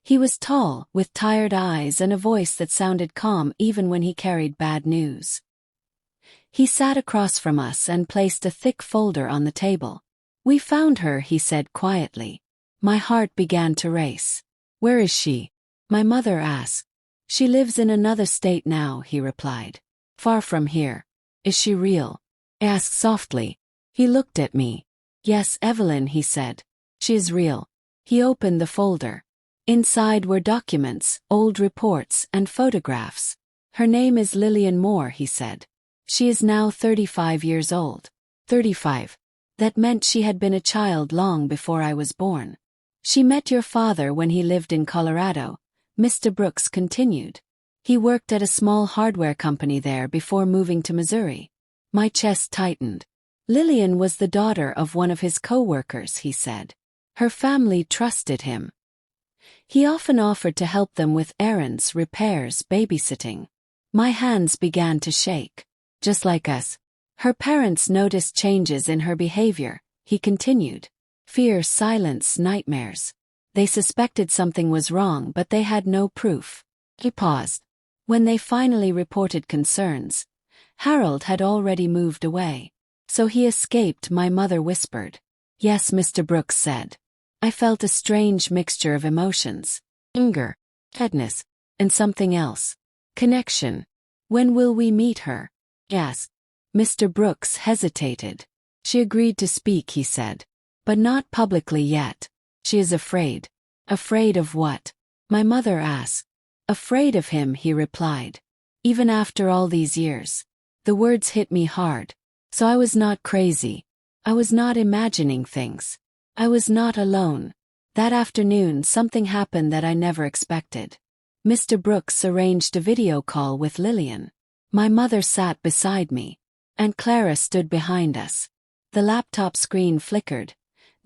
Speaker 1: He was tall, with tired eyes and a voice that sounded calm even when he carried bad news. He sat across from us and placed a thick folder on the table. "We found her," he said quietly. My heart began to race. Where is she? My mother asked. She lives in another state now, he replied. Far from here. Is she real? I asked softly. He looked at me. Yes, Evelyn, he said. She is real. He opened the folder. Inside were documents, old reports, and photographs. Her name is Lillian Moore, he said. She is now 35 years old. 35. That meant she had been a child long before I was born. She met your father when he lived in Colorado, Mr. Brooks continued. He worked at a small hardware company there before moving to Missouri. My chest tightened. Lillian was the daughter of one of his co-workers, he said. Her family trusted him. He often offered to help them with errands, repairs, babysitting. My hands began to shake. Just like us. Her parents noticed changes in her behavior, he continued. Fear, silence, nightmares. They suspected something was wrong, but they had no proof. He paused. When they finally reported concerns, Harold had already moved away. So he escaped, my mother whispered. Yes, Mr. Brooks said. I felt a strange mixture of emotions. Anger, sadness, and something else. Connection. When will we meet her? Yes. Mr. Brooks hesitated. She agreed to speak, he said. But not publicly yet. She is afraid. Afraid of what? My mother asked. Afraid of him, he replied. Even after all these years. The words hit me hard. So I was not crazy. I was not imagining things. I was not alone. That afternoon something happened that I never expected. Mr. Brooks arranged a video call with Lillian. My mother sat beside me. And Clara stood behind us. The laptop screen flickered,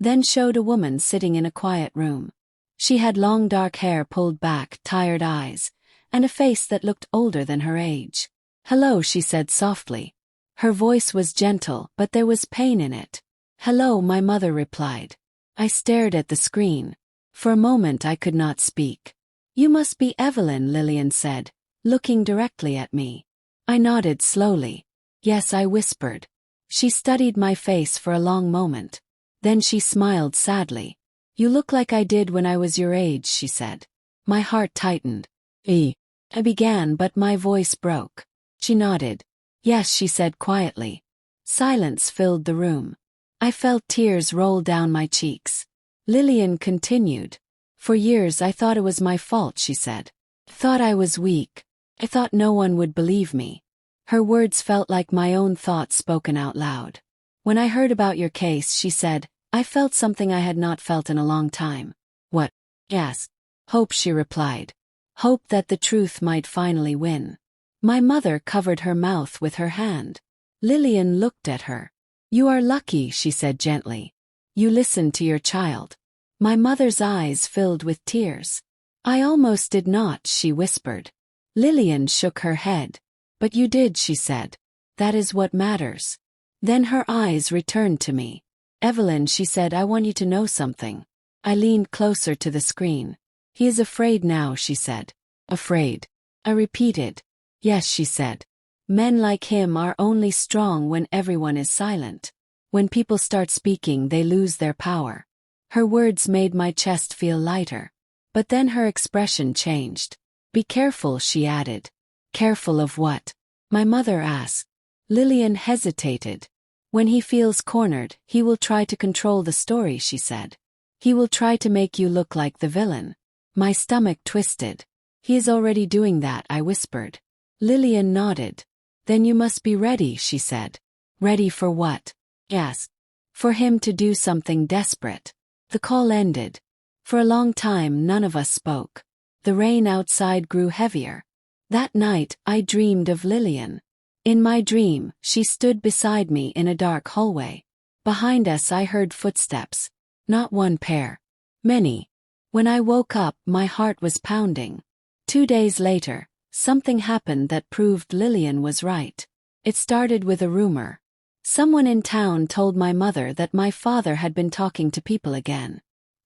Speaker 1: then showed a woman sitting in a quiet room. She had long dark hair pulled back, tired eyes, and a face that looked older than her age. Hello, she said softly. Her voice was gentle, but there was pain in it. Hello, my mother replied. I stared at the screen. For a moment I could not speak. You must be Evelyn, Lillian said, looking directly at me. I nodded slowly. Yes, I whispered. She studied my face for a long moment. Then she smiled sadly. You look like I did when I was your age, she said. My heart tightened. I began, but my voice broke. She nodded. Yes, she said quietly. Silence filled the room. I felt tears roll down my cheeks. Lillian continued. For years I thought it was my fault, she said. I thought I was weak. I thought no one would believe me. Her words felt like my own thoughts spoken out loud. When I heard about your case, she said, I felt something I had not felt in a long time. What? Yes. Hope, she replied. Hope that the truth might finally win. My mother covered her mouth with her hand. Lillian looked at her. You are lucky, she said gently. You listened to your child. My mother's eyes filled with tears. I almost did not, she whispered. Lillian shook her head. But you did, she said. That is what matters. Then her eyes returned to me. Evelyn, she said, I want you to know something. I leaned closer to the screen. He is afraid now, she said. Afraid. I repeated. Yes, she said. Men like him are only strong when everyone is silent. When people start speaking, they lose their power. Her words made my chest feel lighter. But then her expression changed. Be careful, she added. Careful of what? My mother asked. Lillian hesitated. When he feels cornered, he will try to control the story, she said. He will try to make you look like the villain. My stomach twisted. He is already doing that, I whispered. Lillian nodded. Then you must be ready, she said. Ready for what? Yes. For him to do something desperate. The call ended. For a long time none of us spoke. The rain outside grew heavier. That night I dreamed of Lillian. In my dream, she stood beside me in a dark hallway. Behind us I heard footsteps. Not one pair. Many. When I woke up, my heart was pounding. 2 days later, something happened that proved Lillian was right. It started with a rumor. Someone in town told my mother that my father had been talking to people again.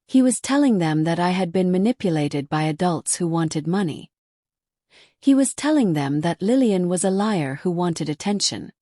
Speaker 1: He was telling them that I had been manipulated by adults who wanted money. He was telling them that Lillian was a liar who wanted attention.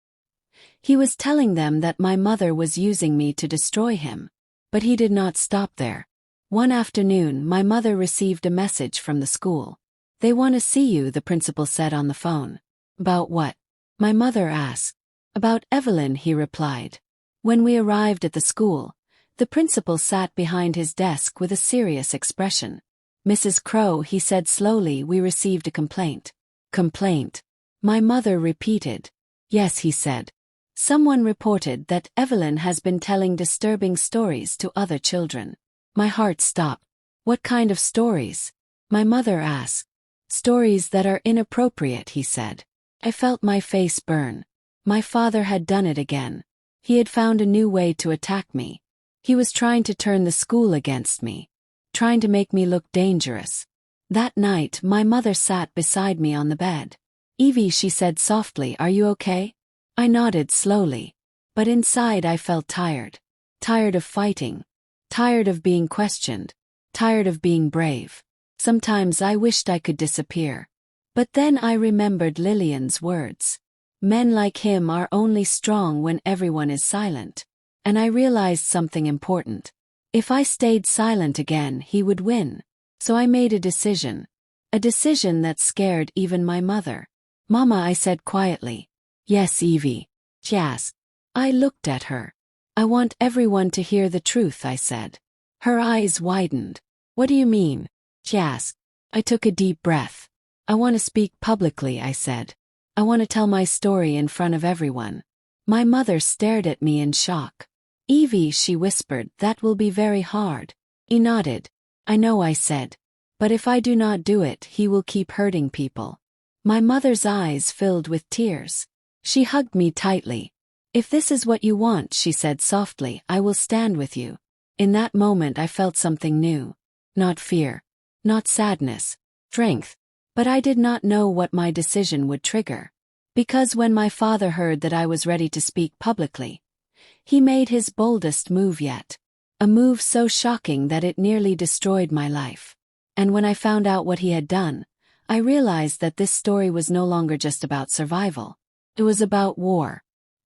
Speaker 1: He was telling them that my mother was using me to destroy him. But he did not stop there. One afternoon, my mother received a message from the school. "They want to see you," the principal said on the phone. "About what?" my mother asked. "About Evelyn," he replied. When we arrived at the school, the principal sat behind his desk with a serious expression. "Mrs. Crow," he said slowly, "we received a complaint." "Complaint?" my mother repeated. "Yes," he said. "Someone reported that Evelyn has been telling disturbing stories to other children." My heart stopped. "What kind of stories?" my mother asked. "Stories that are inappropriate," he said. I felt my face burn. My father had done it again. He had found a new way to attack me. He was trying to turn the school against me, trying to make me look dangerous. That night, my mother sat beside me on the bed. "Evie," she said softly, "are you okay?" I nodded slowly. But inside I felt tired. Tired of fighting. Tired of being questioned. Tired of being brave. Sometimes I wished I could disappear. But then I remembered Lillian's words. Men like him are only strong when everyone is silent. And I realized something important. If I stayed silent again, he would win. So I made a decision. A decision that scared even my mother. "Mama," I said quietly. "Yes, Evie?" she asked. I looked at her. "I want everyone to hear the truth," I said. Her eyes widened. "What do you mean?" she asked. I took a deep breath. "I want to speak publicly," I said. "I want to tell my story in front of everyone." My mother stared at me in shock. "Evie," she whispered, "that will be very hard." I nodded. "I know," I said. "But if I do not do it, he will keep hurting people." My mother's eyes filled with tears. She hugged me tightly. "If this is what you want," she said softly, "I will stand with you." In that moment I felt something new. Not fear. Not sadness. Strength. But I did not know what my decision would trigger. Because when my father heard that I was ready to speak publicly, he made his boldest move yet. A move so shocking that it nearly destroyed my life. And when I found out what he had done, I realized that this story was no longer just about survival. It was about war.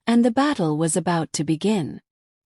Speaker 1: And the battle was about to begin.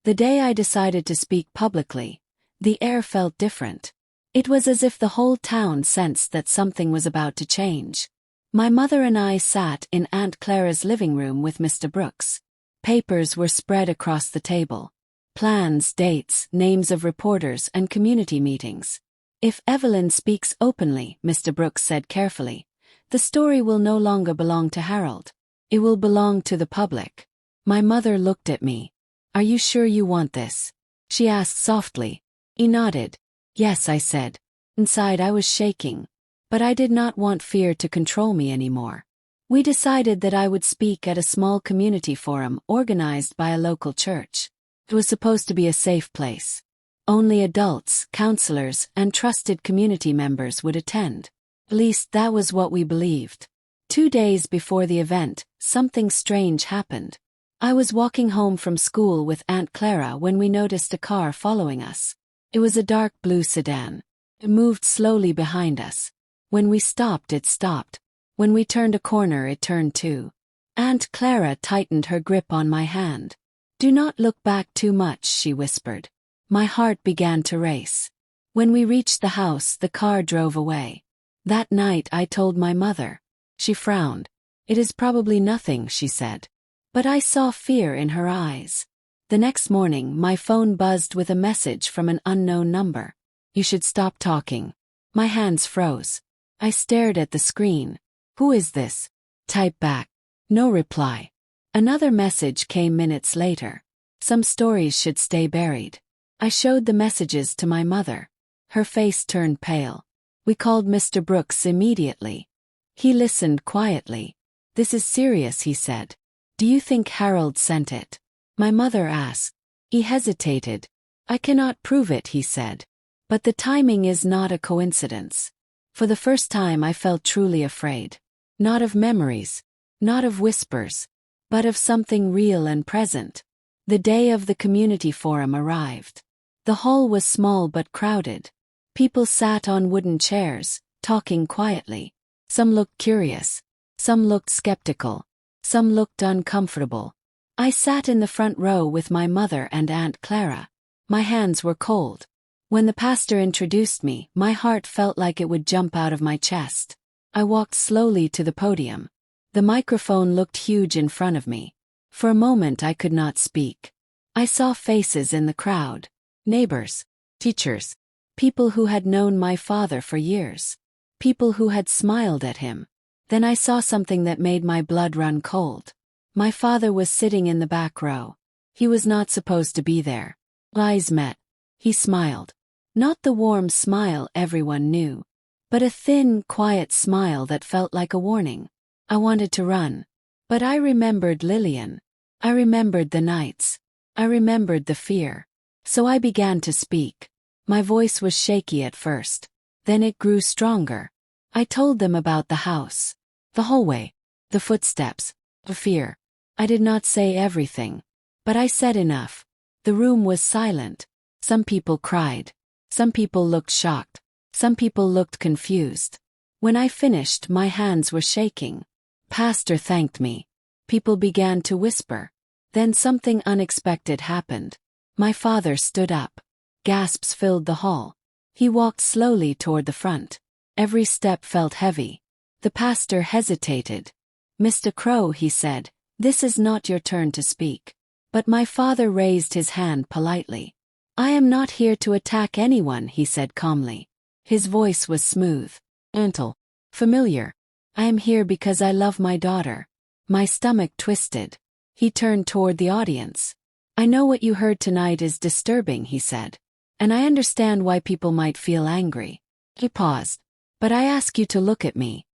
Speaker 1: The day I decided to speak publicly, the air felt different. It was as if the whole town sensed that something was about to change. My mother and I sat in Aunt Clara's living room with Mr. Brooks. Papers were spread across the table. Plans, dates, names of reporters, and community meetings. "If Evelyn speaks openly," Mr. Brooks said carefully, "the story will no longer belong to Harold. It will belong to the public." My mother looked at me. "Are you sure you want this?" she asked softly. I nodded. "Yes," I said. Inside I was shaking. But I did not want fear to control me anymore. We decided that I would speak at a small community forum organized by a local church. It was supposed to be a safe place. Only adults, counselors, and trusted community members would attend. At least that was what we believed. 2 days before the event, something strange happened. I was walking home from school with Aunt Clara when we noticed a car following us. It was a dark blue sedan. It moved slowly behind us. When we stopped, it stopped. When we turned a corner, it turned too. Aunt Clara tightened her grip on my hand. "Do not look back too much," she whispered. My heart began to race. When we reached the house, the car drove away. That night I told my mother. She frowned. "It is probably nothing," she said. But I saw fear in her eyes. The next morning, my phone buzzed with a message from an unknown number. "You should stop talking." My hands froze. I stared at the screen. "Who is this?" Type back. No reply. Another message came minutes later. "Some stories should stay buried." I showed the messages to my mother. Her face turned pale. We called Mr. Brooks immediately. He listened quietly. "This is serious," he said. "Do you think Harold sent it?" my mother asked. He hesitated. "I cannot prove it," he said. "But the timing is not a coincidence." For the first time I felt truly afraid. Not of memories, not of whispers, but of something real and present. The day of the community forum arrived. The hall was small but crowded. People sat on wooden chairs, talking quietly. Some looked curious. Some looked skeptical. Some looked uncomfortable. I sat in the front row with my mother and Aunt Clara. My hands were cold. When the pastor introduced me, my heart felt like it would jump out of my chest. I walked slowly to the podium. The microphone looked huge in front of me. For a moment I could not speak. I saw faces in the crowd. Neighbors, teachers, people who had known my father for years. People who had smiled at him. Then I saw something that made my blood run cold. My father was sitting in the back row. He was not supposed to be there. Eyes met. He smiled. Not the warm smile everyone knew, but a thin, quiet smile that felt like a warning. I wanted to run. But I remembered Lillian. I remembered the nights. I remembered the fear. So I began to speak. My voice was shaky at first. Then it grew stronger. I told them about the house, the hallway, the footsteps, the fear. I did not say everything, but I said enough. The room was silent. Some people cried. Some people looked shocked. Some people looked confused. When I finished, my hands were shaking. Pastor thanked me. People began to whisper. Then something unexpected happened. My father stood up. Gasps filled the hall. He walked slowly toward the front. Every step felt heavy. The pastor hesitated. "Mr. Crow," he said, "this is not your turn to speak." But my father raised his hand politely. "I am not here to attack anyone," he said calmly. His voice was smooth, gentle, familiar. "I am here because I love my daughter." My stomach twisted. He turned toward the audience. "I know what you heard tonight is disturbing," he said. "And I understand why people might feel angry." He paused. "But I ask you to look at me."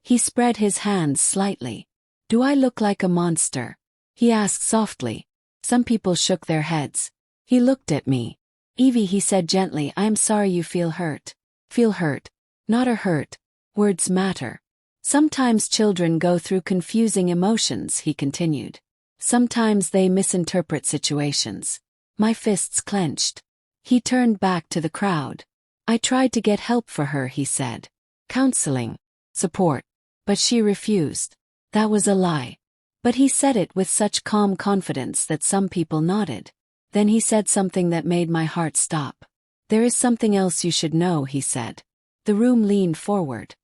Speaker 1: He spread his hands slightly. "Do I look like a monster?" he asked softly. Some people shook their heads. He looked at me. "Evie," he said gently, "I am sorry you feel hurt." Feel hurt. Not a hurt. Words matter. Sometimes children go through confusing emotions, he continued. Sometimes they misinterpret situations. My fists clenched. He turned back to the crowd. "I tried to get help for her," he said. "Counseling. Support. But she refused." That was a lie. But he said it with such calm confidence that some people nodded. Then he said something that made my heart stop. "There is something else you should know," he said. The room leaned forward.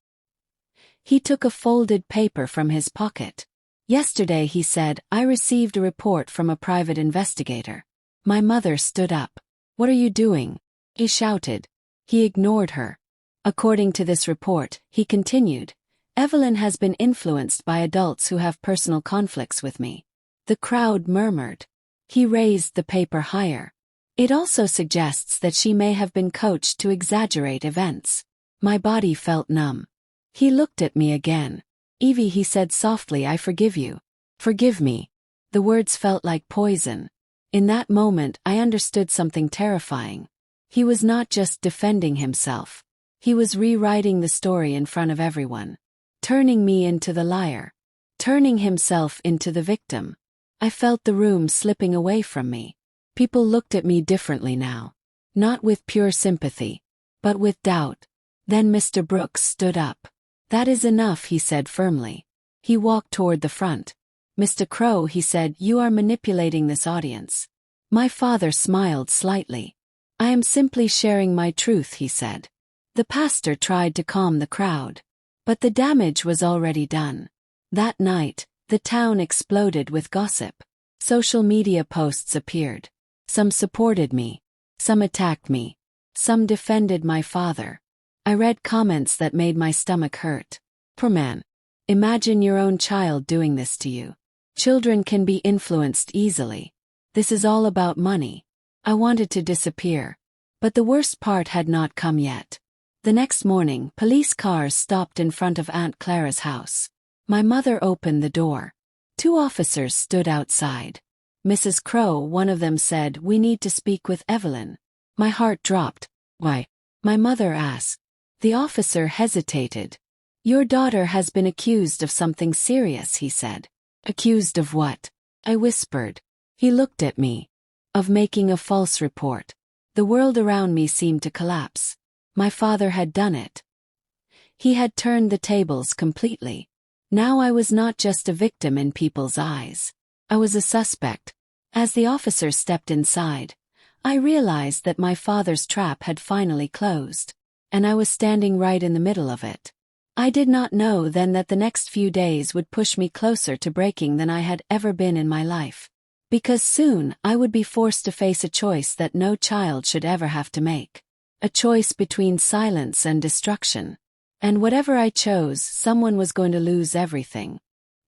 Speaker 1: He took a folded paper from his pocket. "Yesterday," he said, "I received a report from a private investigator." My mother stood up. "What are you doing?" he shouted. He ignored her. "According to this report," he continued, "Evelyn has been influenced by adults who have personal conflicts with me." The crowd murmured. He raised the paper higher. "It also suggests that she may have been coached to exaggerate events." My body felt numb. He looked at me again. "Evie," he said softly, "I forgive you. Forgive me." The words felt like poison. In that moment, I understood something terrifying. He was not just defending himself. He was rewriting the story in front of everyone. Turning me into the liar. Turning himself into the victim. I felt the room slipping away from me. People looked at me differently now. Not with pure sympathy, but with doubt. Then Mr. Brooks stood up. "That is enough," he said firmly. He walked toward the front. "Mr. Crow," he said, "you are manipulating this audience." My father smiled slightly. "I am simply sharing my truth," he said. The pastor tried to calm the crowd. But the damage was already done. That night, the town exploded with gossip. Social media posts appeared. Some supported me. Some attacked me. Some defended my father. I read comments that made my stomach hurt. "Poor man. Imagine your own child doing this to you. Children can be influenced easily. This is all about money." I wanted to disappear. But the worst part had not come yet. The next morning, police cars stopped in front of Aunt Clara's house. My mother opened the door. 2 officers stood outside. "Mrs. Crow," one of them said, "we need to speak with Evelyn." My heart dropped. "Why?" my mother asked. The officer hesitated. "Your daughter has been accused of something serious," he said. "Accused of what?" I whispered. He looked at me. "Of making a false report." The world around me seemed to collapse. My father had done it. He had turned the tables completely. Now I was not just a victim in people's eyes. I was a suspect. As the officer stepped inside, I realized that my father's trap had finally closed, and I was standing right in the middle of it. I did not know then that the next few days would push me closer to breaking than I had ever been in my life. Because soon I would be forced to face a choice that no child should ever have to make. A choice between silence and destruction. And whatever I chose, someone was going to lose everything.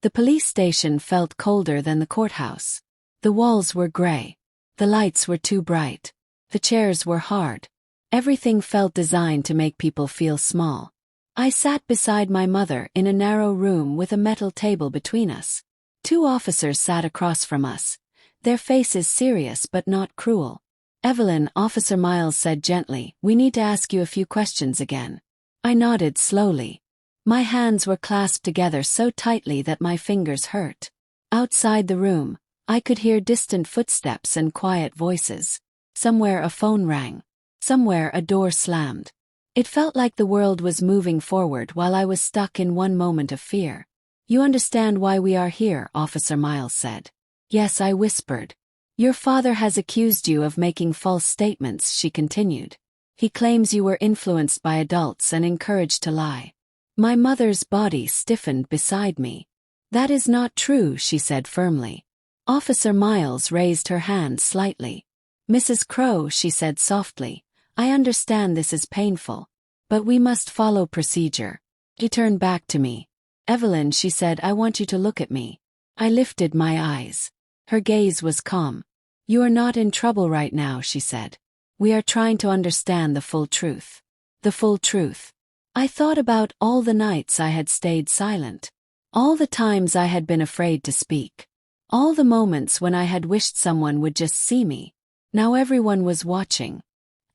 Speaker 1: The police station felt colder than the courthouse. The walls were gray. The lights were too bright. The chairs were hard. Everything felt designed to make people feel small. I sat beside my mother in a narrow room with a metal table between us. 2 officers sat across from us, their faces serious but not cruel. "Evelyn," Officer Miles said gently, "we need to ask you a few questions again." I nodded slowly. My hands were clasped together so tightly that my fingers hurt. Outside the room, I could hear distant footsteps and quiet voices. Somewhere a phone rang. Somewhere a door slammed. It felt like the world was moving forward while I was stuck in one moment of fear. "You understand why we are here," Officer Miles said. "Yes," I whispered. "Your father has accused you of making false statements," she continued. "He claims you were influenced by adults and encouraged to lie." My mother's body stiffened beside me. "That is not true," she said firmly. Officer Miles raised her hand slightly. "Mrs. Crow," she said softly, "I understand this is painful. But we must follow procedure." She turned back to me. "Evelyn," she said, "I want you to look at me." I lifted my eyes. Her gaze was calm. "You are not in trouble right now," she said. "We are trying to understand the full truth." The full truth. I thought about all the nights I had stayed silent. All the times I had been afraid to speak. All the moments when I had wished someone would just see me. Now everyone was watching.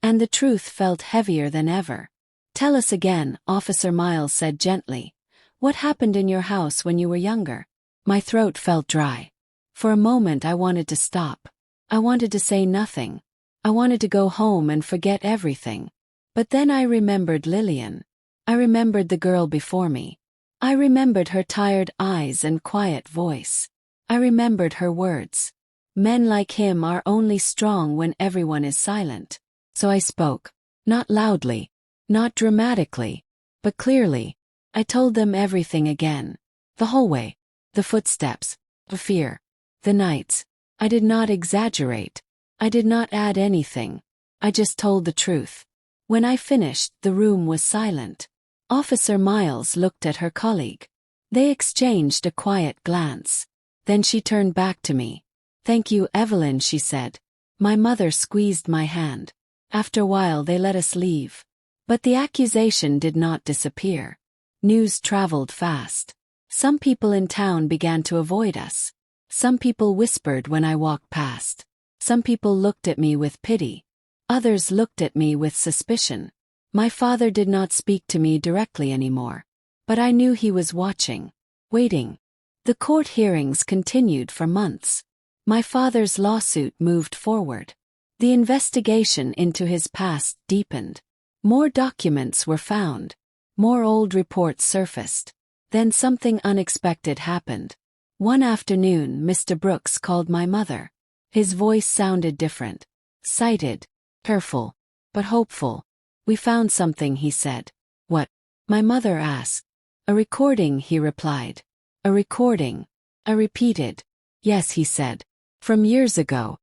Speaker 1: And the truth felt heavier than ever. "Tell us again," Officer Miles said gently. "What happened in your house when you were younger?" My throat felt dry. For a moment I wanted to stop. I wanted to say nothing. I wanted to go home and forget everything. But then I remembered Lillian. I remembered the girl before me. I remembered her tired eyes and quiet voice. I remembered her words. "Men like him are only strong when everyone is silent." So I spoke. Not loudly. Not dramatically. But clearly. I told them everything again. The whole way. The footsteps. The fear. The nights. I did not exaggerate. I did not add anything. I just told the truth. When I finished, the room was silent. Officer Miles looked at her colleague. They exchanged a quiet glance. Then she turned back to me. "Thank you, Evelyn," she said. My mother squeezed my hand. After a while they let us leave. But the accusation did not disappear. News traveled fast. Some people in town began to avoid us. Some people whispered when I walked past. Some people looked at me with pity. Others looked at me with suspicion. My father did not speak to me directly anymore. But I knew he was watching. Waiting. The court hearings continued for months. My father's lawsuit moved forward. The investigation into his past deepened. More documents were found. More old reports surfaced. Then something unexpected happened. One afternoon, Mr. Brooks called my mother. His voice sounded different. Excited. Careful. But hopeful. "We found something," he said. "What?" my mother asked. "A recording," he replied. "A recording." I repeated. "Yes," he said. "From years ago."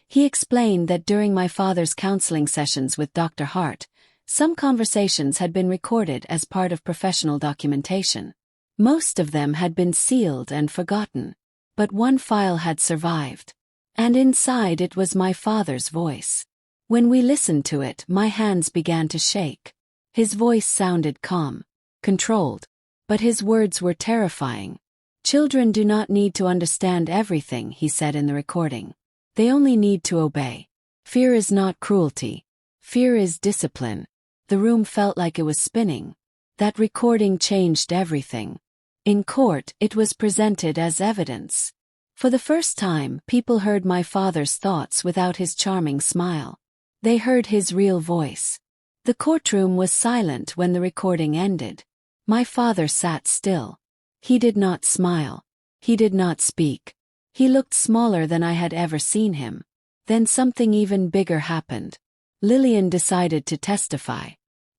Speaker 1: He explained that during my father's counseling sessions with Dr. Hart, some conversations had been recorded as part of professional documentation. Most of them had been sealed and forgotten. But one file had survived. And inside it was my father's voice. When we listened to it, my hands began to shake. His voice sounded calm, controlled. But his words were terrifying. "Children do not need to understand everything," he said in the recording. "They only need to obey. Fear is not cruelty. Fear is discipline." The room felt like it was spinning. That recording changed everything. In court, it was presented as evidence. For the first time, people heard my father's thoughts without his charming smile. They heard his real voice. The courtroom was silent when the recording ended. My father sat still. He did not smile. He did not speak. He looked smaller than I had ever seen him. Then something even bigger happened. Lillian decided to testify.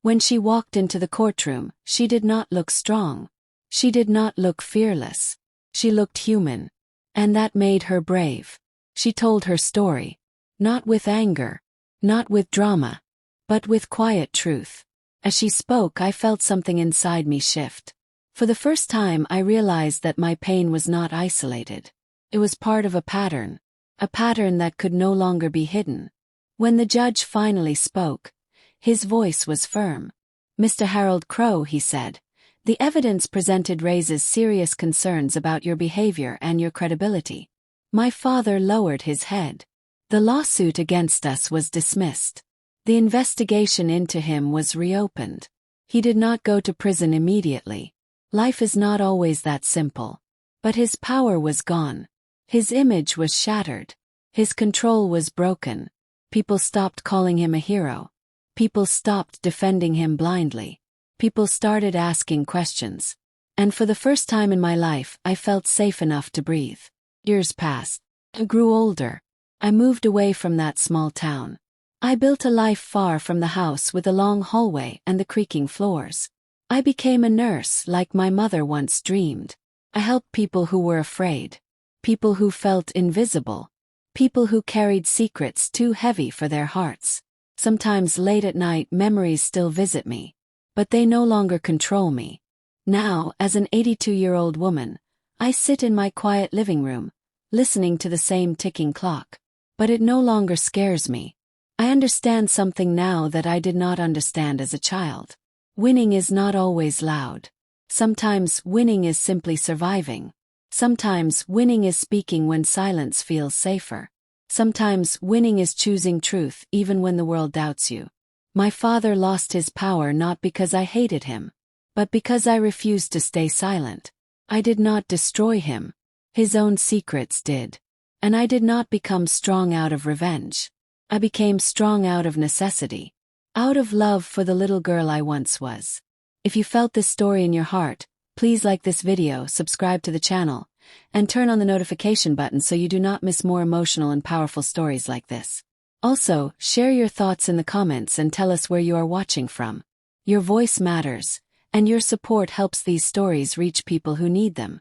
Speaker 1: When she walked into the courtroom, she did not look strong. She did not look fearless. She looked human. And that made her brave. She told her story. Not with anger. Not with drama. But with quiet truth. As she spoke, I felt something inside me shift. For the first time, I realized that my pain was not isolated. It was part of a pattern that could no longer be hidden. When the judge finally spoke, his voice was firm. "Mr. Harold Crowe," he said, "the evidence presented raises serious concerns about your behavior and your credibility." My father lowered his head. The lawsuit against us was dismissed. The investigation into him was reopened. He did not go to prison immediately. Life is not always that simple. But his power was gone. His image was shattered. His control was broken. People stopped calling him a hero. People stopped defending him blindly. People started asking questions. And for the first time in my life, I felt safe enough to breathe. Years passed. I grew older. I moved away from that small town. I built a life far from the house with a long hallway and the creaking floors. I became a nurse like my mother once dreamed. I helped people who were afraid. People who felt invisible. People who carried secrets too heavy for their hearts. Sometimes late at night memories still visit me. But they no longer control me. Now, as an 82-year-old woman, I sit in my quiet living room, listening to the same ticking clock. But it no longer scares me. I understand something now that I did not understand as a child. Winning is not always loud. Sometimes winning is simply surviving. Sometimes winning is speaking when silence feels safer. Sometimes winning is choosing truth even when the world doubts you. My father lost his power not because I hated him, but because I refused to stay silent. I did not destroy him. His own secrets did. And I did not become strong out of revenge. I became strong out of necessity. Out of love for the little girl I once was. If you felt this story in your heart, please like this video, subscribe to the channel, and turn on the notification button so you do not miss more emotional and powerful stories like this. Also, share your thoughts in the comments and tell us where you are watching from. Your voice matters, and your support helps these stories reach people who need them.